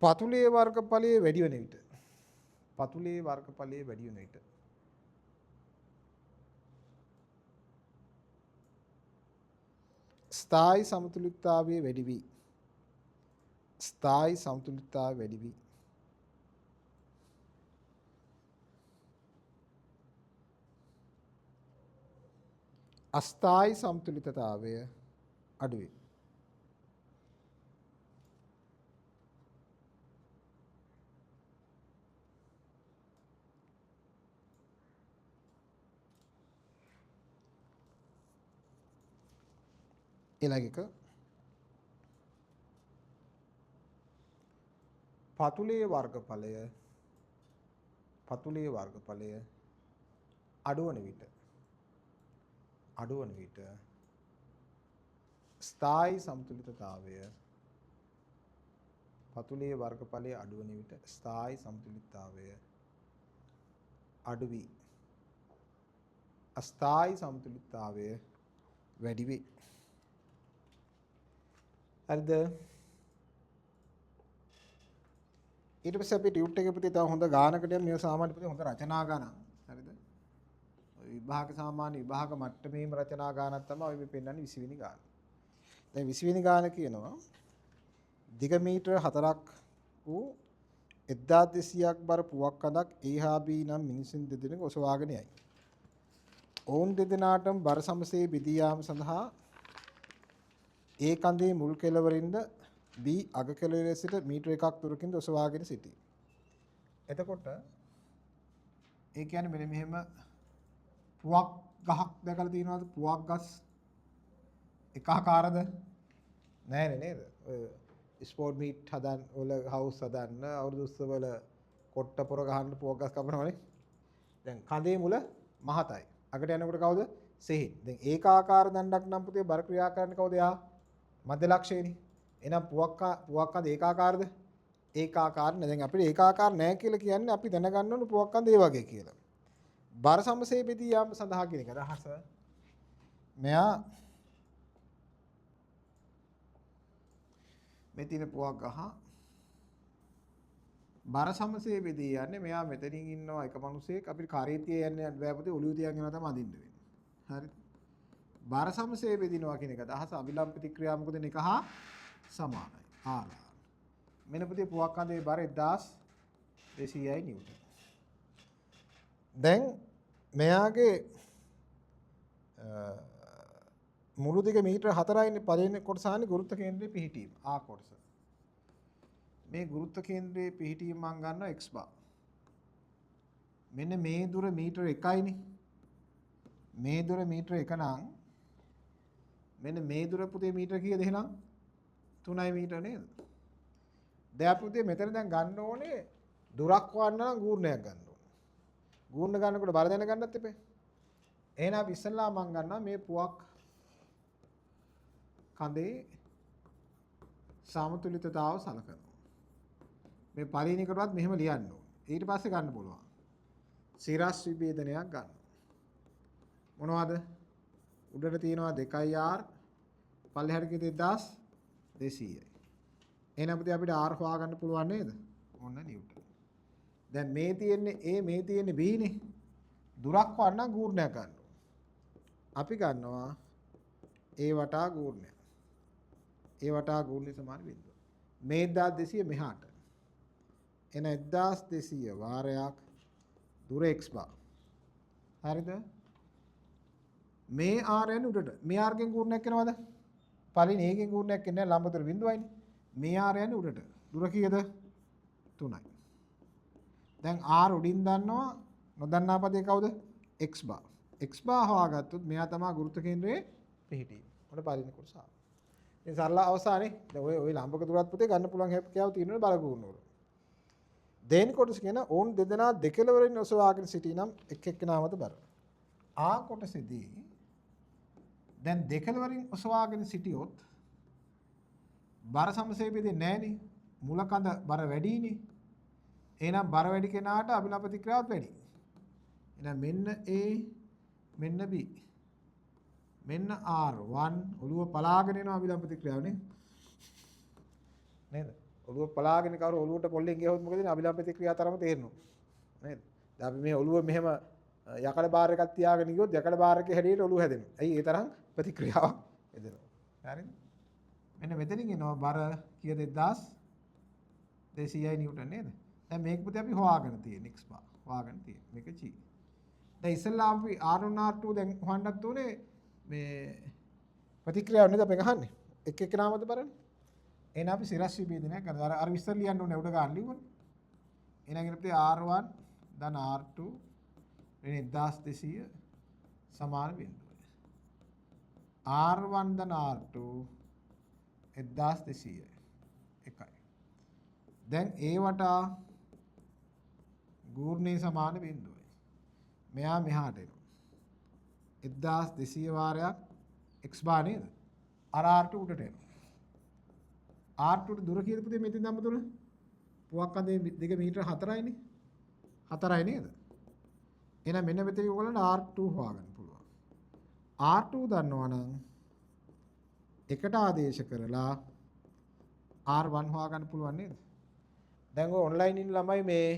පතුලේ වර්ගඵලයේ වැඩි වෙන විට පතුලේ වර්ගඵලයේ වැඩි වෙන විට ස්ථායි සමතුලිතතාවයේ වැඩි වී ස්ථායි සමතුලිතතාවය වැඩි වී අස්ථායි සමතුලිතතාවය අඩු වේ. ඊළඟ එක පතුලේ වර්ගඵලය අඩුවන විට ස්ථායි සමතුලිතතාවය පතුලේ වර්ගඵලය අඩුවන විට ස්ථායි සමතුලිතතාවය අඩු වී අස්ථායි සමතුලිතතාවය වැඩි වේ. හරිද? ඊට පස්සේ අපි ටියුට් එකේ පුතේ තව හොඳ ගානකට යමු. මේ සාමාන්‍ය පුතේ හොඳ රචනා ගානක්. හරිද? විභාග සාමාන්‍ය විභාග මට්ටමේම රචනා ගානක් තමයි අපි පෙන්නන්නේ 20 වෙනි ගාන. දැන් 20 වෙනි ගාන කියනවා දිග මීටර 4ක් වූ 1200ක් බර පුවක් කඳක් A හා B නම් මිනිසුන් දෙදෙනෙකු ඔසවාගෙන යයි. ඔවුන් දෙදෙනාටම බර සමසේ බෙදී යාම සඳහා A කඳේ මුල් කෙළවරින්ද B අග කෙළවරේ සිට මීටර 1ක් දුරකින් ඔසවාගෙන සිටී. එතකොට ඒ කියන්නේ මෙන්න මෙහෙම පුවක් ගහක් දැකලා තියෙනවද? පුවක් ගස් එක ආකාරද? නැහැ නේද? ඔය ස්පෝර්ට් මීට් හදන්න වල හවුස් හදන්න අවුරුදු උත්සවවල කොට්ට පොර ගහන්න පුවක් ගස් කපනවනේ. දැන් කඳේ මුල මහතයි. අගට යනකොට කවුද? සෙහින්. දැන් ඒකාකාර දණ්ඩක් නම් පුතේ බර ක්‍රියා කරන්නේ කවුද? යා මධ්‍ය ලක්ෂයේනේ. එහෙනම් පුවක් කඳ ඒකාකාරද? ඒකාකාර නෑ. දැන් අපිට ඒකාකාර නෑ කියලා කියන්නේ අපි දැනගන්න ඕන පුවක් කඳ ඒ වගේ කියලා. බර සමසේ බෙදී යාම සඳහා කියන එක අදහස. මෙයා මේ තියෙන පුවක් ගහ බර සමසේ බෙදී යන්නේ මෙයා මෙතනින් ඉන්නවා එක මිනිසෙක් අපිට කාර්යතිය යන්නේ බෑ පුතේ ඔලිය තියන් යනවා තමයි අදින්න වෙන්නේ. හරිද? බර සමසේ බෙදිනවා කියන එක අදහස අවිලම්බ ප්‍රතික්‍රියා මොකද එක හා සමානයි. ආලා. මෙන්න පුතේ පුවක් කඳේ බර 1200යි නිව්ටන්. දැන් මෙයාගේ මුළු දිග මීටර 4යිනේ පළවෙනි කොටසානේ ගුරුත්ව කේන්ද්‍රයේ පිහිටීම. ආ කොටස. මේ ගුරුත්ව කේන්ද්‍රයේ පිහිටීම මම ගන්නවා x bar. මෙන්න මේ දුර මීටර 1යිනේ. මේ දුර මීටර 1 නම් මෙන්න මේ දුර පුතේ මීටර කීයද එහෙනම්? 3යි මීටර නේද? දැන් අපි පුතේ මෙතන දැන් ගන්න ඕනේ දුරක් වන්න නම් ගූර්ණයක් ගන්න ඕනේ. ගූර්ණ ගන්නකොට බර දැන ගන්නත් එපේ. එහෙනම් අපි ඉස්සෙල්ලා මම ගන්නවා මේ පුවක් කඳේ සමතුලිතතාව සලකනවා. මේ පරිණිකටවත් මෙහෙම ලියන්න ඕනේ. ඊට පස්සේ ගන්න පුළුවන්. සිරස් විභේදනයක් ගන්න. මොනවද? උඩට තියෙනවා 2r පල්ලෙහාට කීයද 1200යි. එහෙනම් අපිට r හොයා ගන්න පුළුවන් නේද? ඔන්න නිව්ටන්. දැන් මේ තියෙන්නේ A මේ තියෙන්නේ B නේ. දුරක් වන්න ගූර්ණයක් ගන්නවා. අපි ගන්නවා A වටා ගූර්ණය. A වටා ගූර්ණය සමාන බිඳුව. මේ 1200 මෙහාට. එන 1200 වාරයක් දුර x බා. හරිද? මේ r යන උඩට. මේ r ගෙන් ගූර්ණයක් එනවද? පළවෙනි a ගෙන් ගූර්ණයක් එන්නේ ලම්බතර බිඳුවයිනේ. මේ r යන උඩට. දුර කීයද? 3යි. දැන් r උඩින් දන්නවා නොදන්නා පදේ කවුද? x බා. x බා හොයාගත්තොත් මෙයා තමයි ගුරුත්ව කේන්ද්‍රයේ පිහිටීම. ඔන්න පළවෙනි කොටස. ඉතින් සරල අවසානේ දැන් ඔය ලම්බක දුරත් පුතේ ගන්න පුළුවන් හැකියාව තියෙනවා බල ගුරුන වල. දෙවෙනි කොටස කියන ඕන් දෙදෙනා දෙකලවරින් ඔසවාගෙන සිටිනම් එක් එක්කෙනා මත බර. ආ කොටසේදී දැන් දෙකලවරින් ඔසවාගෙන සිටියොත් බර සමසේ බෙදෙන්නේ නැහනේ. මුලකඳ බර වැඩිනේ. එහෙනම් බර වැඩි කෙනාට අභිලම්බ ප්‍රතික්‍රියාවත් වැඩි. එහෙනම් මෙන්න A මෙන්න B මෙන්න R1 ඔළුව පලාගෙන යන අභිලම්බ ප්‍රතික්‍රියාවනේ. නේද? ඔළුව පලාගෙන කවුරු ඔළුවට පොල්ලෙන් ගියොත් මොකද වෙන්නේ? අභිලම්බ ප්‍රතික්‍රියාව තරම තේරෙනවා. නේද? දැන් අපි මේ ඔළුව මෙහෙම යකඩ බාර් එකක් තියාගෙන ගියොත් යකඩ බාර් එකේ හැඩයට ඔළුව හැදෙනවා. ඇයි ඒ තරම් ප්‍රතික්‍රියාවක් එදෙනවා. හරිද? මෙන්න මෙතනින් එනවා බර කීයද 1200යි නිව්ටන් නේද? දැන් මේක පුතේ අපි හොයාගෙන තියෙන x බා. හොයාගෙන තියෙන. මේක g. දැන් ඉස්සෙල්ලා අපි r1 r2 දැන් හොයන්නත් උනේ මේ ප්‍රතික්‍රියාව නේද අපි අහන්නේ. එක එක නාමද බලන්න. එහෙනම් අපි සිරස් විභේදනය කරනවා. අර විස්තර ලියන්න ඕනේ උඩ ගන්න ලියුවනේ. එහෙනම් අපිට r1 then r2 වෙන 1200 සමාන බිඳුවයි. r1 then r2 1200යි. එකයි. දැන් a වටා ගූර්ණේ සමාන බිඳුවයි. මෙයා මෙහාට එනවා. 1200 වාරයක් x බා නේද? අර r2 උඩට එනවා. r2 දුර කීයද පුතේ මෙතෙන් ධම්ම දුර? පුවක් අඳේ 2 මීටර 4යිනේ. 4යි නේද? එහෙනම් මෙන්න මෙතන ඔයගොල්ලන්ට r2 හොයාගන්න පුළුවන්. r2 දන්නවා නම් එකට ආදේශ කරලා r1 හොයාගන්න පුළුවන් නේද? දැන් ඔය ඔන්ලයින් ඉන්න ළමයි මේ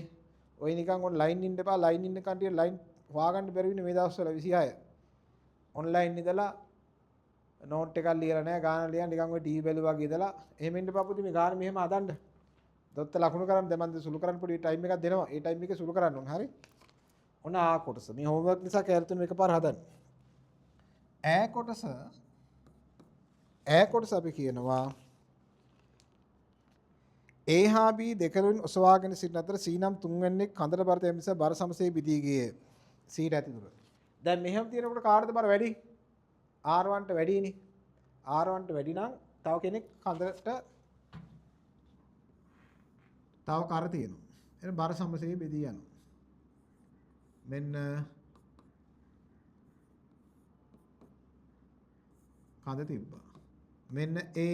ඔය නිකන් ඔන්ලයින් ඉන්න එපා ලයින් ඉන්න කන්ටිය ලයින් හොයාගන්න බැරි වෙන්නේ මේ දවස්වල 26. ඔන්ලයින් ඉඳලා නෝට් එකක් ලියලා නැහැ ගාන ලියන් නිකන් ඔය ටීවී බැලුවා වගේ ඉඳලා එහෙම ඉන්න එපා පුතේ මේ ගාන මෙහෙම හදන්න. දොත්ත ලකුණු කරන් දැන් මම සුළු කරන්න පොඩි ටයිම් එකක් දෙනවා. ඒ ටයිම් එකේ සුළු කරන්න ඕන. හරි? ඔන්න ආ කොටස. මේ හෝම්වර්ක් නිසා කැලතුන එකපාර හදන්න. ඈ කොටස අපි කියනවා A හා B දෙකලුන් ඔසවාගෙන සිටින අතර C නම් තුන්වැන්නේ කඳට බර තැන් නිසා බර සමසේ බිදී ගියේ. C ට ඇති දුර. දැන් මෙහෙම තියෙනකොට කාටද බර වැඩි? R1 ට වැඩිනේ. R1 ට වැඩි නම් තව කෙනෙක් කඳට තව කර තියෙනවා. එහෙනම් බර සමසේ බෙදී යනවා. මෙන්න කඳ තිබ්බා. මෙන්න A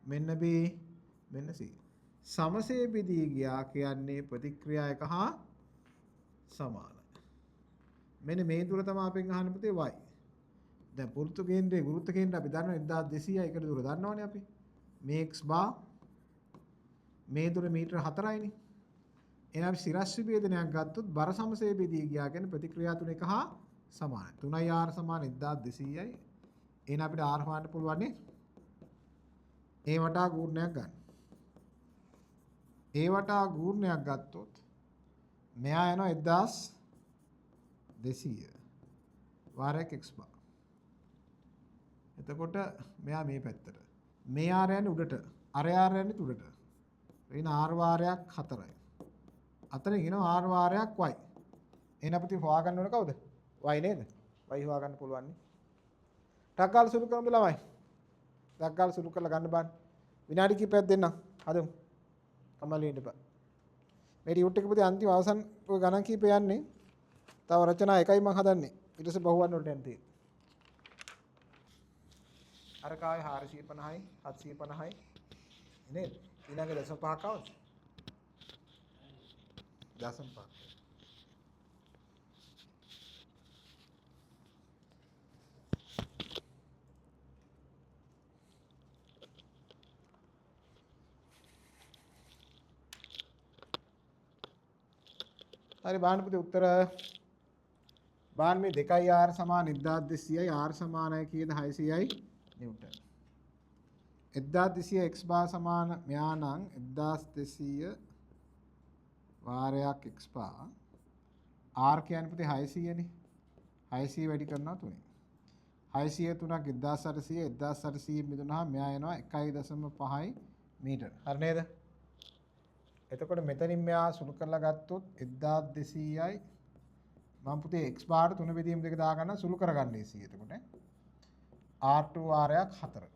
මෙන්න B මෙන්න C. සමසේ බෙදී ගියා කියන්නේ ප්‍රතික්‍රියා එක හා සමානයි. මෙන්න මේ දුර තමයි අපෙන් අහන්න පුතේ y. දැන් පුරුත්තු කේන්ද්‍රයේ ගුරුත්ව කේන්ද්‍රය අපි දන්නවා 1200යි එකට දුර දන්නවනේ අපි. මේ x බා මේ දුර මීටර 4යිනේ. එහෙනම් සිරස් විභේදනයක් ගත්තොත් බර සමසේ බෙදී ගියා කියන්නේ ප්‍රතික්‍රියා තුන එක හා සමානයි. 3යි r සමාන 1200යි. එහෙනම් අපිට r හොයන්න පුළුවන් නේ. a වටා ගූර්ණයක් ගන්න. a වටා ගූර්ණයක් ගත්තොත් මෙයා යනවා 1200 වාරයක් x බා. එතකොට මෙයා මේ පැත්තට. මේ r යන්නේ උඩට. අර r යන්නේ උඩට. එන r වාරයක් 4යි. අතරින් එනවා r වාරයක් y. එහෙනම් අපිට හොයාගන්න ඕන කවුද? y නේද? y හොයාගන්න පුළුවන් නේ. ටක් ගාලා සුළු කරමුද ළමයි? ටක් ගාලා සුළු කරලා ගන්න බෑ. විනාඩි කිහිපයක් දෙන්නම්. හදමු. අමලි ඉන්න බෑ. මේ රියුට් එක පුතේ අන්තිම අවසන් ඔය ගණන් කිහිපය යන්නේ. තව රචනා එකයි මම හදන්නේ. ඊට පස්සේ බහුවන්න වලට යන්න තියෙන්නේ. අර කාවේ 450යි 750යි නේද? ඊළඟ 0.5 කවද? 0.5. හරි බලන්න පුතේ උත්තර. බලන්න මේ 2යි r සමාන 1200යි r සමානයි කීයද 600යි නිව්ටන්. 1200 x bar සමාන මෙයා නම් 1200 වාරයක් x bar r කියන්නේ පුතේ 600නේ. 600 වැඩි කරනවා 3. 600 3ක් 1800 1800 මිදුනහම මෙයා එනවා 1.5 මීටර. හරි නේද? එතකොට මෙතනින් මෙයා සුළු කරලා ගත්තොත් 1200යි මම පුතේ x bar 3 බෙදීම දෙක දාගන්න සුළු කරගන්නේ 100. එතකොට r2 වාරයක් 4.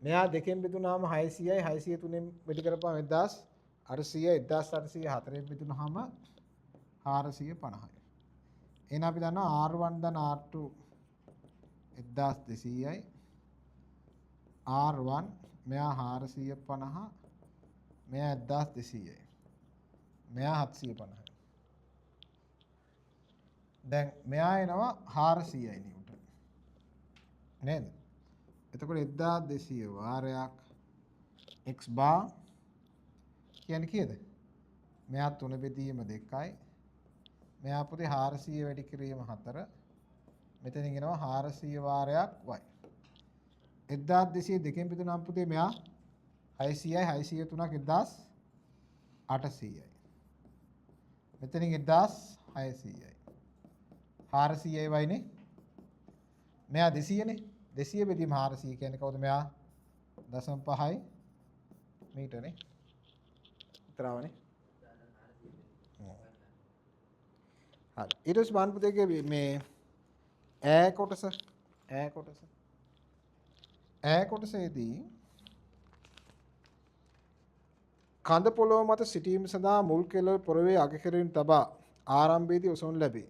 මෙයා දෙකෙන් බෙදුනහම 600යි 600 3ෙන් වැඩි කරපුවම 1800 1800 4ෙන් බෙදුනහම 450යි. එහෙනම් අපි දන්නවා r1 දන r2 1200යි r1 මෙයා 450 මෙයා 1200යි මෙයා 750යි. දැන් මෙයා එනවා 400යි නිව්ටන් නේද? එතකොට 1200 වාරයක් x bar කියන්නේ කීයද? මෙයා 3 බෙදීම 2යි. මෙයා පුතේ 400 වැඩි කිරීම 4. මෙතනින් එනවා 400 වාරයක් y. 1200 දෙකෙන් බෙදුනම පුතේ මෙයා 600යි 600 3ක් 1800යි. මෙතනින් 1600යි. 400යි වයිනේ. මෙයා 200නේ. 200 බෙදීම 400 කියන්නේ කවුද මෙයා? 0.5 මීටරනේ. උත්තරවනේ. හරි. ඊට පස්සේ බලන්න පුතේගේ මේ ඈ කොටසේදී කඳ පොළොව මත සිටීම සඳහා මුල් කෙළවර පොළවේ අග කෙරෙමින් තබා ආරම්භයේදී ඔසවනු ලැබේ.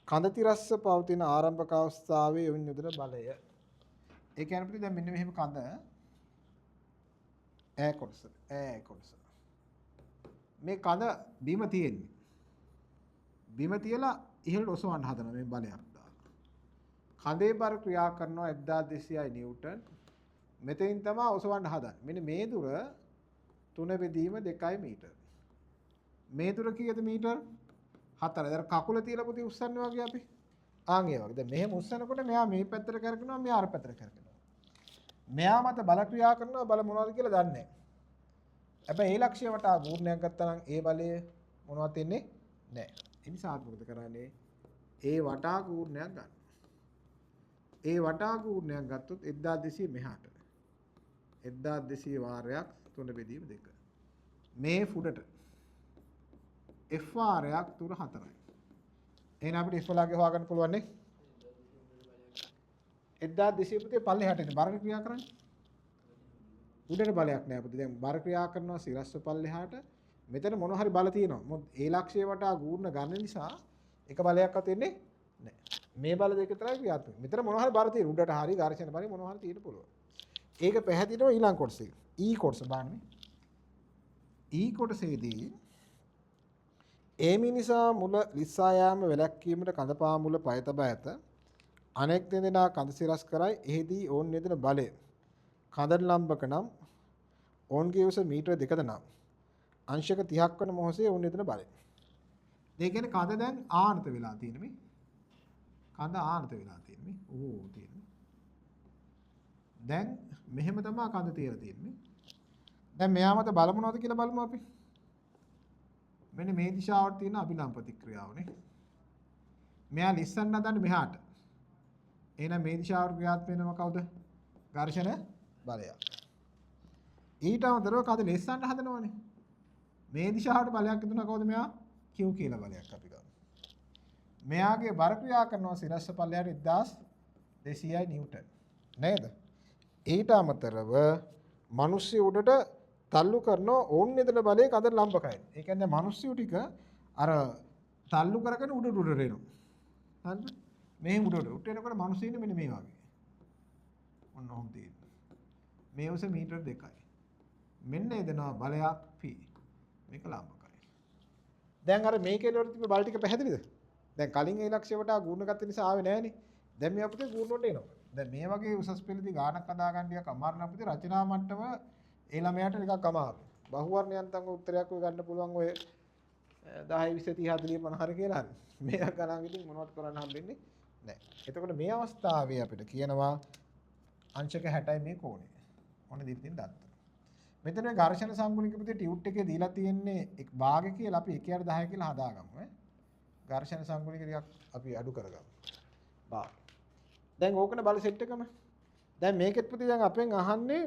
කඳ තිරස්ස පවතින ආරම්භක අවස්ථාවේ යොමුන යොදන බලය. ඒ කියන්නේ පුතේ දැන් මෙන්න මෙහෙම කඳ ඈ කොටස. මේ කඳ බිම තියෙන්නේ. බිම තියලා ඉහළට ඔසවන්න හදන මේ බලයක් දාලා. කඳේ බර ක්‍රියා කරනවා 1200යි නිව්ටන්. මෙතනින් තමයි ඔසවන්න හදන්නේ. මෙන්න මේ දුර 3 බෙදීම 2යි මීටර. මේ දුර කීයද මීටර? 4. දැන් කකුල තියලා පුතේ උස්සන්නේ වගේ අපි. ආන් ඒ වගේ. දැන් මෙහෙම උස්සනකොට මෙයා මේ පැත්තට කරකිනවා මෙයා අර පැත්තට කරකිනවා. මෙයා මත බල ක්‍රියා කරනවා බල මොනවද කියලා දන්නේ නැහැ. හැබැයි ඒ ලක්ෂ්‍ය වටා ගූර්ණයක් ගත්තා නම් ඒ බලය මොනවද වෙන්නේ නැහැ. ඒ නිසා මොකද කරන්නේ? ඒ වටා ගූර්ණයක් ගන්න. ඒ වටා ගූර්ණයක් ගත්තොත් 1200 මෙහාට. 1200 වාරයක් 3 බෙදීම 2. මේ ෆුඩට F වාරයක් තුර 4යි. එහෙනම් අපිට F වලගේ හොයාගන්න පුළුවන් නේ. 1200 පුතේ පල්ලෙහාට එන බර ක්‍රියා කරන්නේ. උඩට බලයක් නෑ පුතේ. දැන් බර ක්‍රියා කරනවා සිරස්ස පල්ලෙහාට. මෙතන මොන හරි බල තියෙනවා. මොකද ඒ ලක්ෂ්‍යය වටා ගූර්ණ ගන්න නිසා එක බලයක්වත් එන්නේ නෑ. මේ බල දෙක විතරයි ක්‍රියාත්මක. මෙතන මොන හරි බර තියෙන උඩට හරි ඝර්ෂණ බලي මොන හරි තියෙන්න පුළුවන්. ඒක පැහැදිලිව ඊළඟ කොටසේ. E කොටස බලන්නේ. E කොටසේදී ඒමි නිසා මුල ලිස්සා යාම වැළැක්වීමට කඳපා මුල පය තබා ඇත. අනෙක් දෙදෙනා කඳ සිරස් කරයි. එෙහිදී ඔවුන් යෙදෙන බලය කඳ ලම්බක නම් ඔවුන්ගේ උස මීටර 2ද නම් අංශක 30ක් වන මොහොසේ ඔවුන් යෙදෙන බලය. ඒ කියන්නේ කඳ දැන් ආනත වෙලා තියෙන මේ. කඳ ආනත වෙලා තියෙන මේ. ඕ තියෙන්නේ. දැන් මෙහෙම තමයි කඳ තියලා තියෙන්නේ. දැන් මෙයා මත බල මොනවද කියලා බලමු අපි. මෙන්න මේ දිශාවට තියෙන අභිලම්බ ප්‍රතික්‍රියාවනේ. මෙයා ලිස්සන්න හදන්නේ මෙහාට. එහෙනම් මේ දිශාවට ක්‍රියාත්මක වෙනව කවුද? ඝර්ෂණ බලය. ඊට අමතරව කවුද ලිස්සන්න හදනවනේ. මේ දිශාවට බලයක් දුන්නා කවුද මෙයා? Q කියලා බලයක් අපි ගමු. මෙයාගේ බර ක්‍රියා කරනවා සිරස්ස පල්ලයට 1200යි නිව්ටන්. නේද? ඊට අමතරව මිනිස්සු උඩට තල්ලු කරනවා ඕන් නෙදල බලයේ කඳ ලම්බකයි. ඒ කියන්නේ මිනිස්සු ටික අර තල්ලු කරගෙන උඩට එනවා. හරිද? මේ උඩට එනකොට මිනිස්සු ඉන්නේ මෙන්න මේ වගේ. ඔන්න ඔහොම තියෙනවා. මේ උස මීටර 2යි. මෙන්න එදෙනවා බලයක් P. මේක ලම්බකයි. දැන් අර මේ කෙලවර තිබ්බ බල ටික පැහැදිලිද? දැන් කලින් ඒ ලක්ෂ්‍ය වටා ගුණ ගත්ත නිසා ආවේ නෑනේ. දැන් මේ අපිට ගුණ වලට එනවා. දැන් මේ වගේ උසස් පෙළදී ගානක් හදා ගන්න ටිකක් අමාරු නම් අපිට රචනා මට්ටම ඒ ළමයාට ටිකක් අමාරුයි. බහුවර්ණයන්තංග උත්තරයක් ඔය ගන්න පුළුවන් ඔය 10 20 30 40 50 කියලා හරි. මේ ගණන් ඉතින් මොනවත් කරන්න හම්බෙන්නේ නැහැ. එතකොට මේ අවස්ථාවේ අපිට කියනවා අංශක 60යි මේ කෝණය. ඔන්න දීප්තින් දත්ත. මෙතන මේ ඝර්ෂණ සංගුණිකපතේ ටියුට් එකේ දීලා තියෙන්නේ එක් භාග කියලා අපි 1/10 කියලා හදාගමු ඈ. ඝර්ෂණ සංගුණික ටිකක් අපි අඩු කරගමු. භාග. දැන් ඕකනේ බල සෙට් එකම. දැන් මේකෙත් පුතේ දැන් අපෙන් අහන්නේ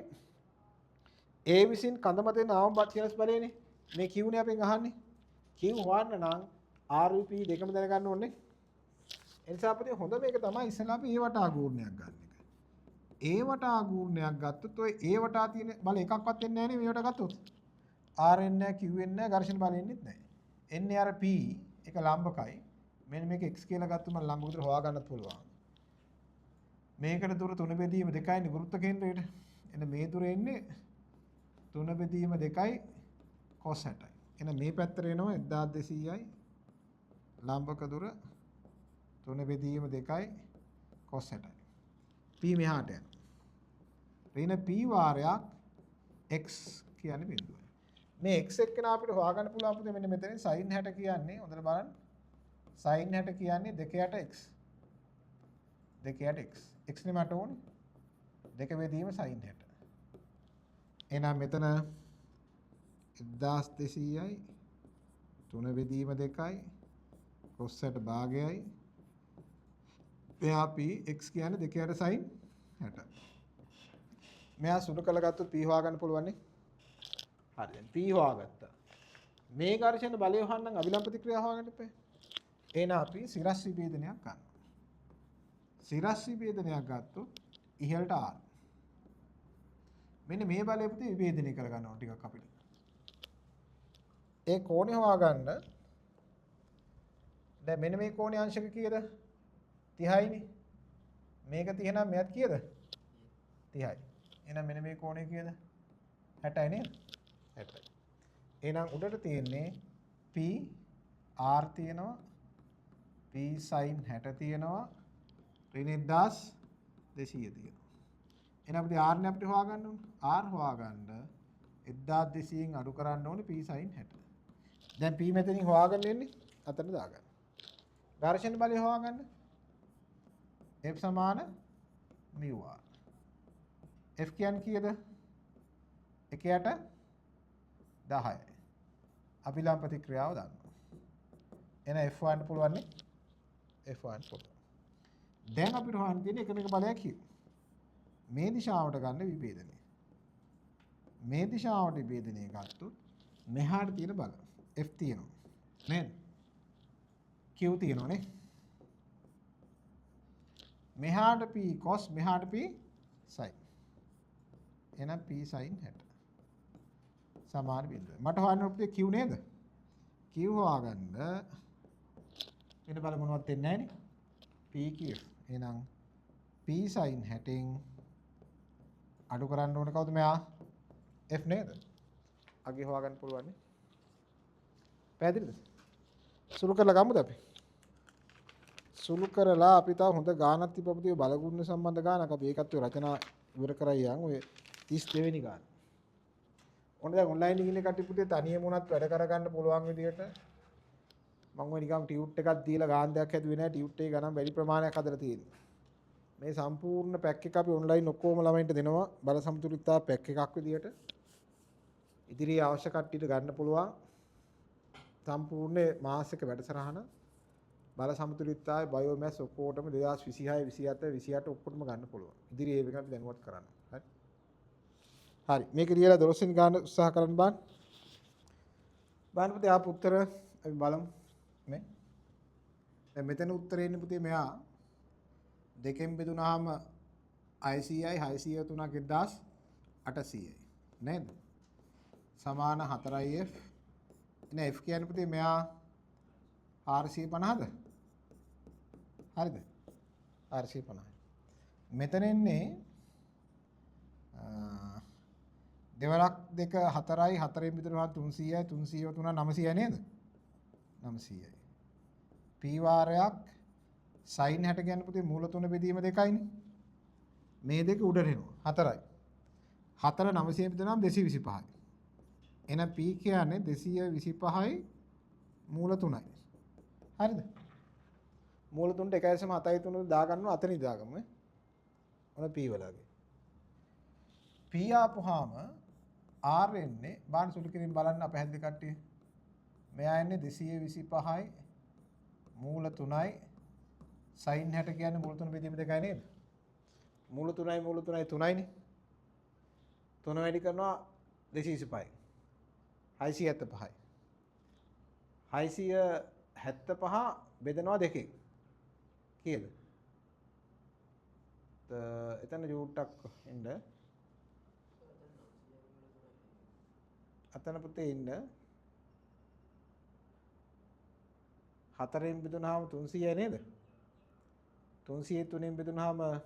A විසින් කඳ මතෙන් ආවම් බත්‍යස් බලේනේ. මේ Q නේ අපෙන් අහන්නේ. Q හොයන්න නම් R P දෙකම දැනගන්න ඕනේ. එනිසා අපිට හොඳ මේක තමයි ඉස්සෙල්ලා අපි A වටා ගූර්ණයක් ගන්න එක. A වටා ගූර්ණයක් ගත්තොත් ඔය A වටා තියෙන බල එකක්වත් එන්නේ නැහැ නේ මේවට ගත්තොත්. R එන්නේ නැහැ Q එන්නේ නැහැ ඝර්ෂණ බල එන්නේත් නැහැ. එන්නේ අර P එක ලම්බකයි. මෙන්න මේක x කියලා ගත්තොත් මම ලම්බක විතර හොයා ගන්නත් පුළුවන්. මේකට දුර 3 බෙදීම 2යි නේ ගුරුත්ව කේන්ද්‍රයට. එන්න මේ දුර එන්නේ 3 බෙදීම 2යි cos 60යි. එන්න මේ පැත්තට එනවා 1200යි ලම්බක දුර 3 බෙදීම 2යි cos 60යි. p මෙහාට යනවා. ඍණ p වාරයක් x කියන්නේ බිඳුවයි. මේ x එක්කන අපිට හොයාගන්න පුළුවන් පුතේ මෙන්න මෙතනින් sin 60 කියන්නේ හොඳට බලන්න. sin 60 කියන්නේ 2යට x. 2යට x. x නේ මට ඕනේ. 2 බෙදීම sin 60. එහෙනම් මෙතන 1200යි 3 බෙදීම 2යි cos 60 භාගයයි මෙහා p x කියන්නේ 2යට sin 60. මෙහා සුළු කළ ගත්තොත් p හොයාගන්න පුළුවන් නේ. හරි දැන් p හොයාගත්තා. මේ ඝර්ෂණ බලය හොයන්න අභිලම්බ ප්‍රතික්‍රියාව හොයාගන්න එපා. එහෙනම් අපි සිරස් විභේදනයක් ගන්නවා. සිරස් විභේදනයක් ගත්තොත් ඉහළට r. මෙන්න මේ බලය පුතේ විභේදනය කරගන්න ඕන ටිකක් අපිට. ඒ කෝණය හොයාගන්න දැන් මෙන්න මේ කෝණයේ අංශක කීයද? 30යි නේ. මේක 30 නම් මෙයත් කීයද? 30යි. එහෙනම් මෙන්න මේ කෝණය කීයද? 60යි නේද? 60යි. එහෙනම් උඩට තියෙන්නේ P R තියෙනවා. P sin 60 තියෙනවා. ඍණ 1200 තියෙනවා. එහෙනම් අපිට R නේ අපිට හොයාගන්න ඕනේ. R හොයාගන්න 1200න් අඩු කරන්න ඕනේ P sin 60. දැන් P මෙතනින් හොයාගන්න එන්නේ අතට දාගන්න. ඝර්ෂණ බලය හොයාගන්න F සමාන mu r. F කියන්නේ කීයද? 1යට 10යි. අභිලම්බ ප්‍රතික්‍රියාව දානවා. එන F හොයන්න පුළුවන් නේ? F හොයන්න පුළුවන්. දැන් අපිට හොයන්න තියෙන්නේ එක බලයක් Q. මේ දිශාවට ගන්න විභේදනය. මේ දිශාවට විභේදනය ගත්තොත් මෙහාට තියෙන බල F තියෙනවා. නේද? Q තියෙනවා නේ? මෙහාට p cos මෙහාට p sin. එහෙනම් p sin 60. සමාන බිඳුව. මට හොයන්න ඕනේ q නේද? q හොයාගන්න මෙන්න බල මොනවත් දෙන්නේ නැහැ නේ. p q. එහෙනම් p sin 60න් අඩු කරන්න ඕනේ කවුද මෙයා? f නේද? අගේ හොයාගන්න පුළුවන් නේ. පැහැදිලිද? සුළු කරලා ගමුද අපි? සුළු කරලා අපි තා හොඳ ගානක් තිබ්බපතිය බලගුණ සම්බන්ධ ගානක් අපි ඒකත් රචනා ඉවර කරයියන් ඔය 32 වෙනි ගාන. ඔන්න දැන් ඔන්ලයින් එකේ ඉන්න කට්ටිය පුතේ තනියම උනත් වැඩ කරගන්න පුළුවන් විදියට මම ඔය නිකන් ටියුට් එකක් දීලා ගාන දෙයක් හැදුවේ නැහැ ටියුට් එකේ ගණන් වැඩි ප්‍රමාණයක් හදලා තියෙනවා. මේ සම්පූර්ණ පැක් එක අපි ඔන්ලයින් ඔක්කොම ළමයින්ට දෙනවා බල සමතුලිතතාව පැක් එකක් විදියට. ඉදිරියේ අවශ්‍ය කට්ටියට ගන්න පුළුවන් සම්පූර්ණ මාසික වැඩසටහන බල සමතුලිතතාවය බයෝමැස් ඔක්කොටම 2026 27 28 ඔක්කොටම ගන්න පුළුවන්. ඉදිරියේ මේක අපි දැනුවත් කරන්න. හරි. හරි. මේක ලියලා 12 වෙනි ගාන උත්සාහ කරන්න බෑ. බලන්න පුතේ ආපු උත්තර අපි බලමු. මේ. දැන් මෙතන උත්තරේ ඉන්නේ පුතේ මෙහා දෙකෙන් බෙදුනහම 600යි 603ක් 1800යි. නේද? සමාන 4f. එන f කියන්නේ පුතේ මෙහා 450ද? හරිද? 450යි. මෙතන ඉන්නේ දෙවරක් දෙක 4යි 4න් විතර 300යි 300 3 900යි නේද? 900යි. p වාරයක් sin 60 කියන්නේ පුතේ මූල 3 බෙදීම 2යිනේ. මේ දෙක උඩට එනවා 4යි. 4 900 බෙදුනම 225යි. එහෙනම් p කියන්නේ 225යි මූල 3යි. හරිද? මූල 3ට 1.73 දාගන්නවා අතනින් දාගමු. ඔන්න p වලගේ. p ආපුහාම r එන්නේ බාන සුළු කිරීම බලන්න අපේ හැද්ද කට්ටිය. මෙයා එන්නේ 225යි මූල 3යි sin 60 කියන්නේ මූල 3 බෙදීම 2යි නේද? මූල 3යි 3යිනේ. 3 වැඩි කරනවා 225යි. 675යි. 675 බෙදනවා 2කින්. කීයද? එතන ජූට්ටක් එන්න. අතන පුතේ ඉන්න. 4ෙන් බෙදුනහම 300යි නේද? 300 3ෙන් බෙදුනහම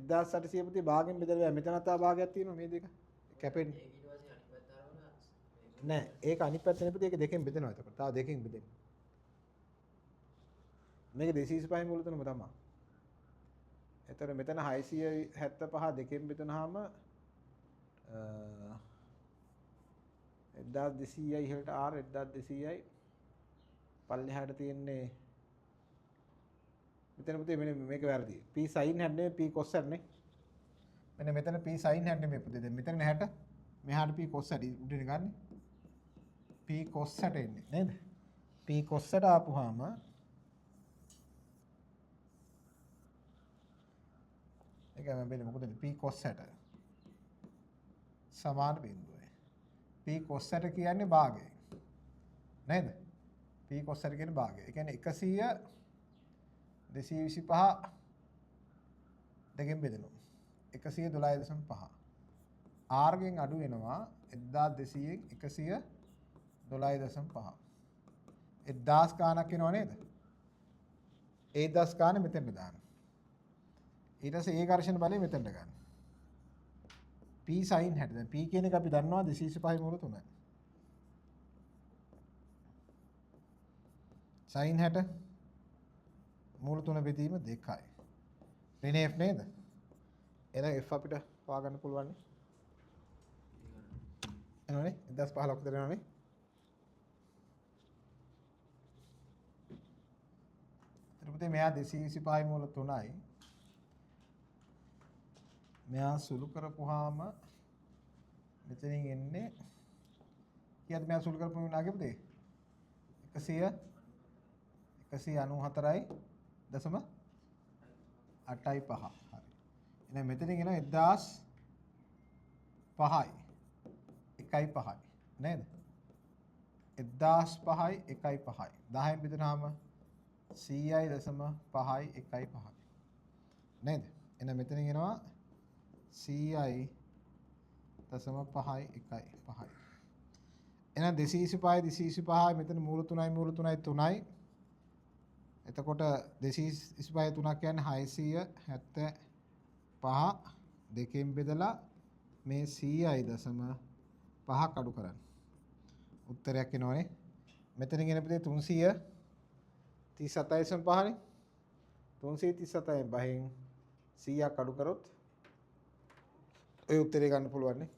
1800 පුතේ භාගෙන් බෙදලා මෙතන තා භාගයක් තියෙනවා මේ දෙක. කැපෙන්නේ. නෑ ඒක අනිත් පැත්තනේ පුතේ ඒක දෙකෙන් බෙදෙනවා එතකොට. තා දෙකෙන් බෙදෙන්නේ. මේක 225 මූල තුනම තමයි. එතකොට මෙතන 675 දෙකෙන් බෙදුනහම 1200යි ඉහළට r 1200යි පල්ලෙහාට තියෙන්නේ මෙතන පුතේ මෙන්න මේක වැරදි. p sin 60 නෙමෙයි p cos 60 නේ. මෙන්න මෙතන p sin 60 නෙමෙයි පුතේ. දැන් මෙතන 60 මෙහාට p cos 60 උඩින් ගන්න. p cos 60 එන්නේ නේද? p cos 60 ආපුවාම ඒක මම බෙලේ මොකද p cos 60 සමාන බිඳුවයි. p cos 60 කියන්නේ භාගය. නේද? p cos 60 කියන්නේ භාගය. ඒ කියන්නේ 100 225 දෙකෙන් බෙදෙනවා. 112.5. r ගෙන් අඩු වෙනවා 1200න් 112.5. 1000 ගාණක් එනවා නේද? ඒ 10 ගාණ මෙතෙන්ට දාන්න. ඊට පස්සේ ඒ ඝර්ෂණ බලය මෙතෙන්ට ගන්න. p sin 60. දැන් p කියන එක අපි දන්නවා 225 මූල 3යි. sin 60 මූල 3 බෙදීම 2යි. ඍණ f නේද? එහෙනම් f අපිට හොයාගන්න පුළුවන් නේ. එනවනේ 1015ක් විතර එනවනේ. ඊට පස්සේ මෙයා 225 මූල 3යි. මෙයා සුළු කරපුවාම මෙතනින් එන්නේ කීයද මෙයා සුළු කරපුවම නාගේ පුතේ 194යි දශම 8යි 5. හරි. එහෙනම් මෙතනින් එනවා 1005යි 1යි 5යි නේද? 1005යි 1යි 5යි. 10න් බෙදුනහම 100යි දශම 5යි 1යි 5යි. නේද? එහෙනම් මෙතනින් එනවා 100යි දශම 5යි 1යි 5යි. එහෙනම් 225යි මෙතන මූල 3යි මූල 3යි 3යි. එතකොට 225 3ක් කියන්නේ 675 දෙකෙන් බෙදලා මේ 100යි දශම 5ක් අඩු කරන්න. උත්තරයක් එනවනේ. මෙතනින් එන පුතේ 337.5 නේ. 337න් 5න් 100ක් අඩු කරොත් ඔය උත්තරේ ගන්න පුළුවන් නේ.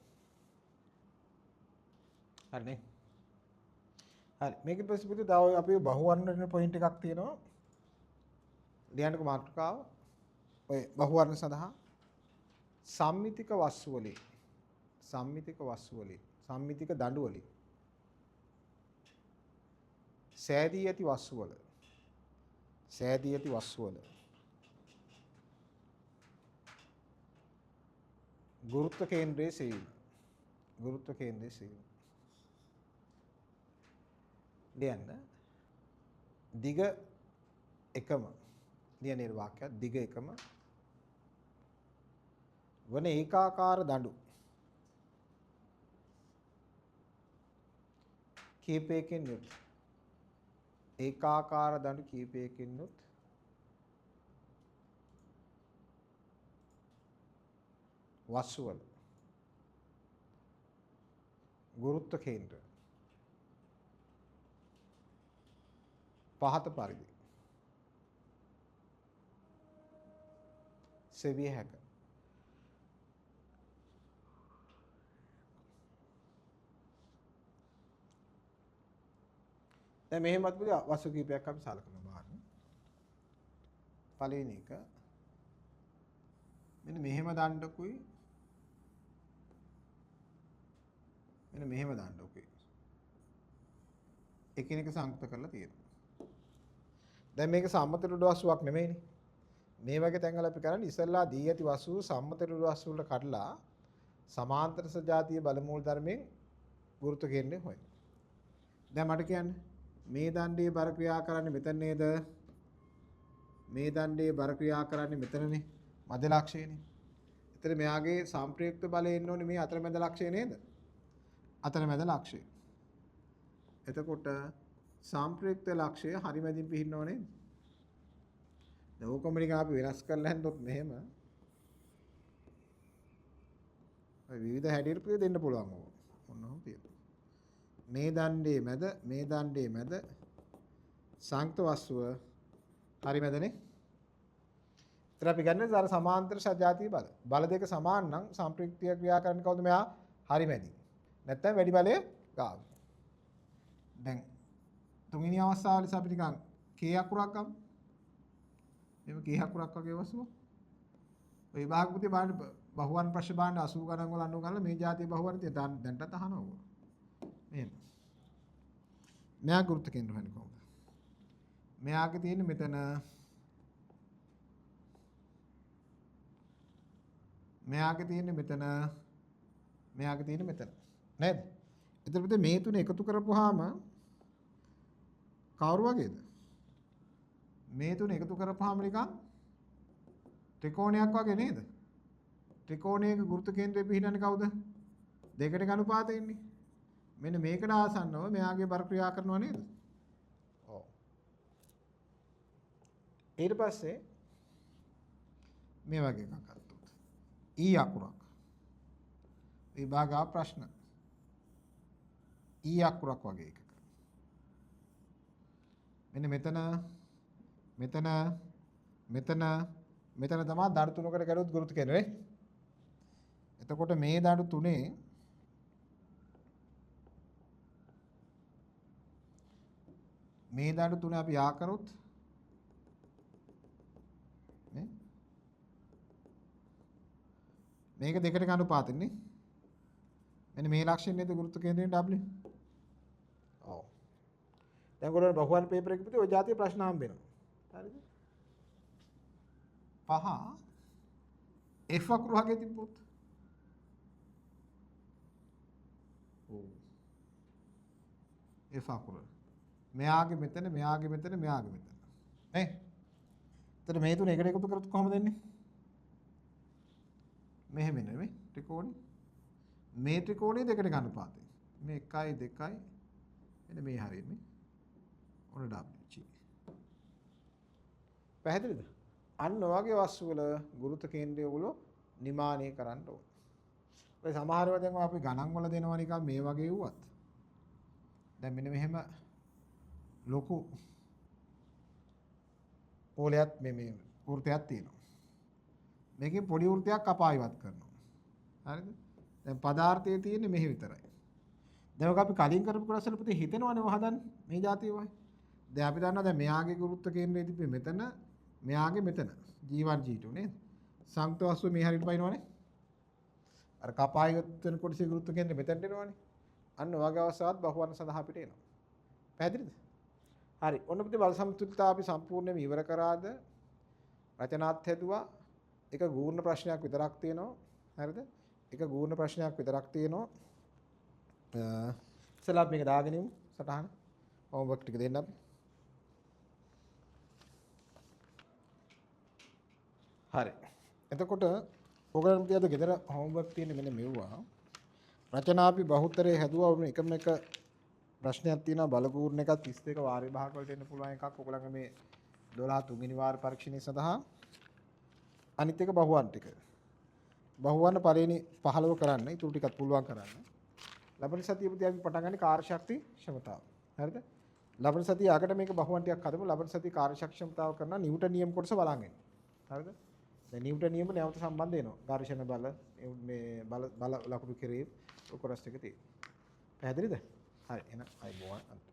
හරිනේ. හරි මේකෙත් පස්සේ පුතේ තව අපි බහුවර්ණ පොයින්ට් එකක් තියෙනවා. ලියන්නකෝ මාතෘකාව. ඔය බහුවර්ණ සඳහා සම්මිතික වස්තු වලින් සම්මිතික දඬු වලින් සෑදී ඇති වස්තු වල ගුරුත්ව කේන්ද්‍රයේ සෙවීම ලියන්න දිග එකම ලියන්නේ වාක්‍යයක් දිග එකම වන ඒකාකාර දඬු කීපයකින් යුත් ඒකාකාර දඬු කීපයකින් යුත් වස්තු වල ගුරුත්ව කේන්ද්‍ර පහත පරිදි සෙවිය හැක දැන් මෙහෙමත් පුතේ වස්තු කීපයක් අපි සලකනවා බලන්න. පළවෙනි එක මෙන්න මෙහෙම දාන්නකුයි මෙන්න මෙහෙම දාන්නකුයි. එකිනෙක සංයුක්ත කරලා තියෙනවා. දැන් මේක සම්මත රුඩ වස්තුවක් නෙමෙයිනේ. මේ වගේ තැන්වල අපි කරන්නේ ඉස්සෙල්ලා දී ඇති වස්තුව සම්මත රුඩ වස්තු වලට කඩලා සමාන්තර සජාතීය බලමූල ධර්මයෙන් ගුරුත්ව කේන්ද්‍රය හොයන. දැන් මට කියන්න මේ දණ්ඩේ බර ක්‍රියා කරන්නේ මෙතන නේද? මේ දණ්ඩේ බර ක්‍රියා කරන්නේ මෙතනනේ. මධ්‍ය ලක්ෂයනේ. එතන මෙයාගේ සම්ප්‍රයුක්ත බලය එන්න ඕනේ මේ අතරමැද ලක්ෂය නේද? අතරමැද ලක්ෂය. එතකොට සම්ප්‍රයුක්ත ලක්ෂය හරි මැදින් පිහින්න ඕනේ. දැන් ඕකම නිකන් අපි වෙනස් කරලා හන්දොත් මෙහෙම විවිධ හැඩයට පිය දෙන්න පුළුවන් ඕක. ඔන්නෝම තියෙනවා. මේ දණ්ඩේ මැද සංයුක්ත වස්තුව හරි මැදනේ. ඉතින් අපි ගන්නේ අර සමාන්තර සජාතීය බල. බල දෙක සමාන නම් සම්ප්‍රයුක්තිය ක්‍රියා කරන්නේ කවුද මෙයා? හරි මැදි. නැත්නම් වැඩි බලය ගාව. දැන් තුන්වෙනි අවස්ථාවේදී අපි නිකන් k අකුරක් ගමු. එහෙම k අකුරක් වගේ වස්තුව. ඔය විභාග පුතේ බලන්න බහුවන් ප්‍රශ්න බලන්න 80 ගණන් වල අනුව ගන්න මේ જાතිය බහුවන් තියෙන දැන්ටත් අහනවා. මෙහෙම. මෙයා ගුරුත්ව කේන්ද්‍ර වෙන්නේ කොහොමද? මෙයාගේ තියෙන්නේ මෙතන මෙයාගේ තියෙන්නේ මෙතන නේද? එතකොට පුතේ මේ තුන එකතු කරපුවාම කවුරු වගේද? මේ තුන එකතු කරපුවාම නිකන් ත්‍රිකෝණයක් වගේ නේද? ත්‍රිකෝණයක ගුරුත්ව කේන්ද්‍රය පිහිටන්නේ කවුද? දෙකට අනුපාතය ඉන්නේ. මෙන්න මේකට ආසන්නව මෙයාගේ බර ක්‍රියා කරනවා නේද? ඔව්. ඊට පස්සේ මේ වගේ එකක් අත්තොත්. ඊ අකුරක්. විභාගා ප්‍රශ්න. ඊ අකුරක් වගේ එකක. මෙන්න මෙතන තමයි දඩ තුනකට කරුත් ගුරුත්ව කේන්ද්‍රය. එතකොට මේ දඩ තුනේ අපි යා කරොත් නේ මේක දෙකට අනුපාතින්නේ. මෙන්න මේ ලක්ෂණ නේද ගුරුත්ව කේන්ද්‍රයෙන් W. ඔව්. දැන් ගොඩක් බහුවන් පේපර් එකක පුතේ ඔය જાතිය ප්‍රශ්න හම්බ වෙනවා. හරිද? 5 F අකුරු වගේ තිබ්බොත්. ඔව්. F අකුර. මෙයාගේ මෙතන. නේ? එතන මේ තුන එකට එකතු කරොත් කොහොමද එන්නේ? මෙහෙම එන්නේ නේ ත්‍රිකෝණේ. මේ ත්‍රිකෝණේ දෙකට අනුපාතයි. මේ 1 2 එන්න මේ හරියන්නේ. ඔන්න W. පැහැදිලිද? අන්න ඔයගේ වස්තු වල ගුරුත්ව කේන්ද්‍රය වල නිමානය කරන්න ඕන. ඔය සමහරව දැන් අපි ගණන් වල දෙනවා නිකන් මේ වගේ වුවත්. දැන් මෙන්න මෙහෙම ලොකු පොලයක් මේ වෘතයක් තියෙනවා. මේකෙන් පොඩි වෘතයක් කපා ඉවත් කරනවා. හරිද? දැන් පදාර්ථයේ තියෙන්නේ මෙහි විතරයි. දැන් ඔක අපි කලින් කරපු ප්‍රශ්න පුතේ හිතෙනවනේ වහදන්න මේ જાතිය වයි. දැන් අපි දන්නවා දැන් මෙයාගේ ගුරුත්ව කේන්ද්‍රය තිබ්බේ මෙතන, මෙයාගේ මෙතන. G1 G2 නේද? සංයුක්ත වස්තුව මේ හරියට පයින්නවනේ. අර කපා ඉවත් වෙන කොටසේ ගුරුත්ව කේන්ද්‍රය මෙතනට එනවනේ. අන්න ඔයගේ අවස්ථාවත් බහුවර්ණ සඳහා අපිට එනවා. පැහැදිලිද? හරි. ඔන්න පුතේ බල සමතුලිතතාව අපි සම්පූර්ණයෙන්ම ඉවර කරාද? රචනාත් හැදුවා. එක ගූර්ණ ප්‍රශ්නයක් විතරක් තියෙනවා. හරිද? එක ගූර්ණ ප්‍රශ්නයක් විතරක් තියෙනවා. ඉස්සෙල්ලා මේක දාගෙන ඉමු සටහන. හෝම්වර්ක් ටික දෙන්න අපි. හරි. එතකොට ඔයගලන්ට තියද ගෙදර හෝම්වර්ක් තියෙන්නේ මෙන්න මෙව්වා. රචනා අපි බහුතරේ හැදුවා එකම එක ප්‍රශ්නයක් තියෙනවා බලපූර්ණ එකක් 32 වාර විභාග වලට එන්න පුළුවන් එකක් ඔයගලගේ මේ 12 තුන්වෙනි වාර පරීක්ෂණය සඳහා අනිත් එක බහුවන් ටික. බහුවන පළවෙනි 15 කරන්න. ඊටු ටිකත් පුළුවන් කරන්න. ලබන සතිය පුතේ අපි පටන් ගන්නේ කාර්ය ශක්ති ක්ෂමතාව. හරිද? ලබන සතිය අගට මේක බහුවන් ටිකක් හදමු. ලබන සතිය කාර්ය ශක්ති ක්ෂමතාව කරනවා නිව්ටන් නියම කොටස බලන් ඉන්න. හරිද? දැන් නිව්ටන් නියම නැවත සම්බන්ධ වෙනවා. ඝර්ෂණ බල මේ බල ලකුණු කෙරේ කොටස් ටික තියෙනවා. පැහැදිලිද? හරි එහෙනම් අයිබෝවන්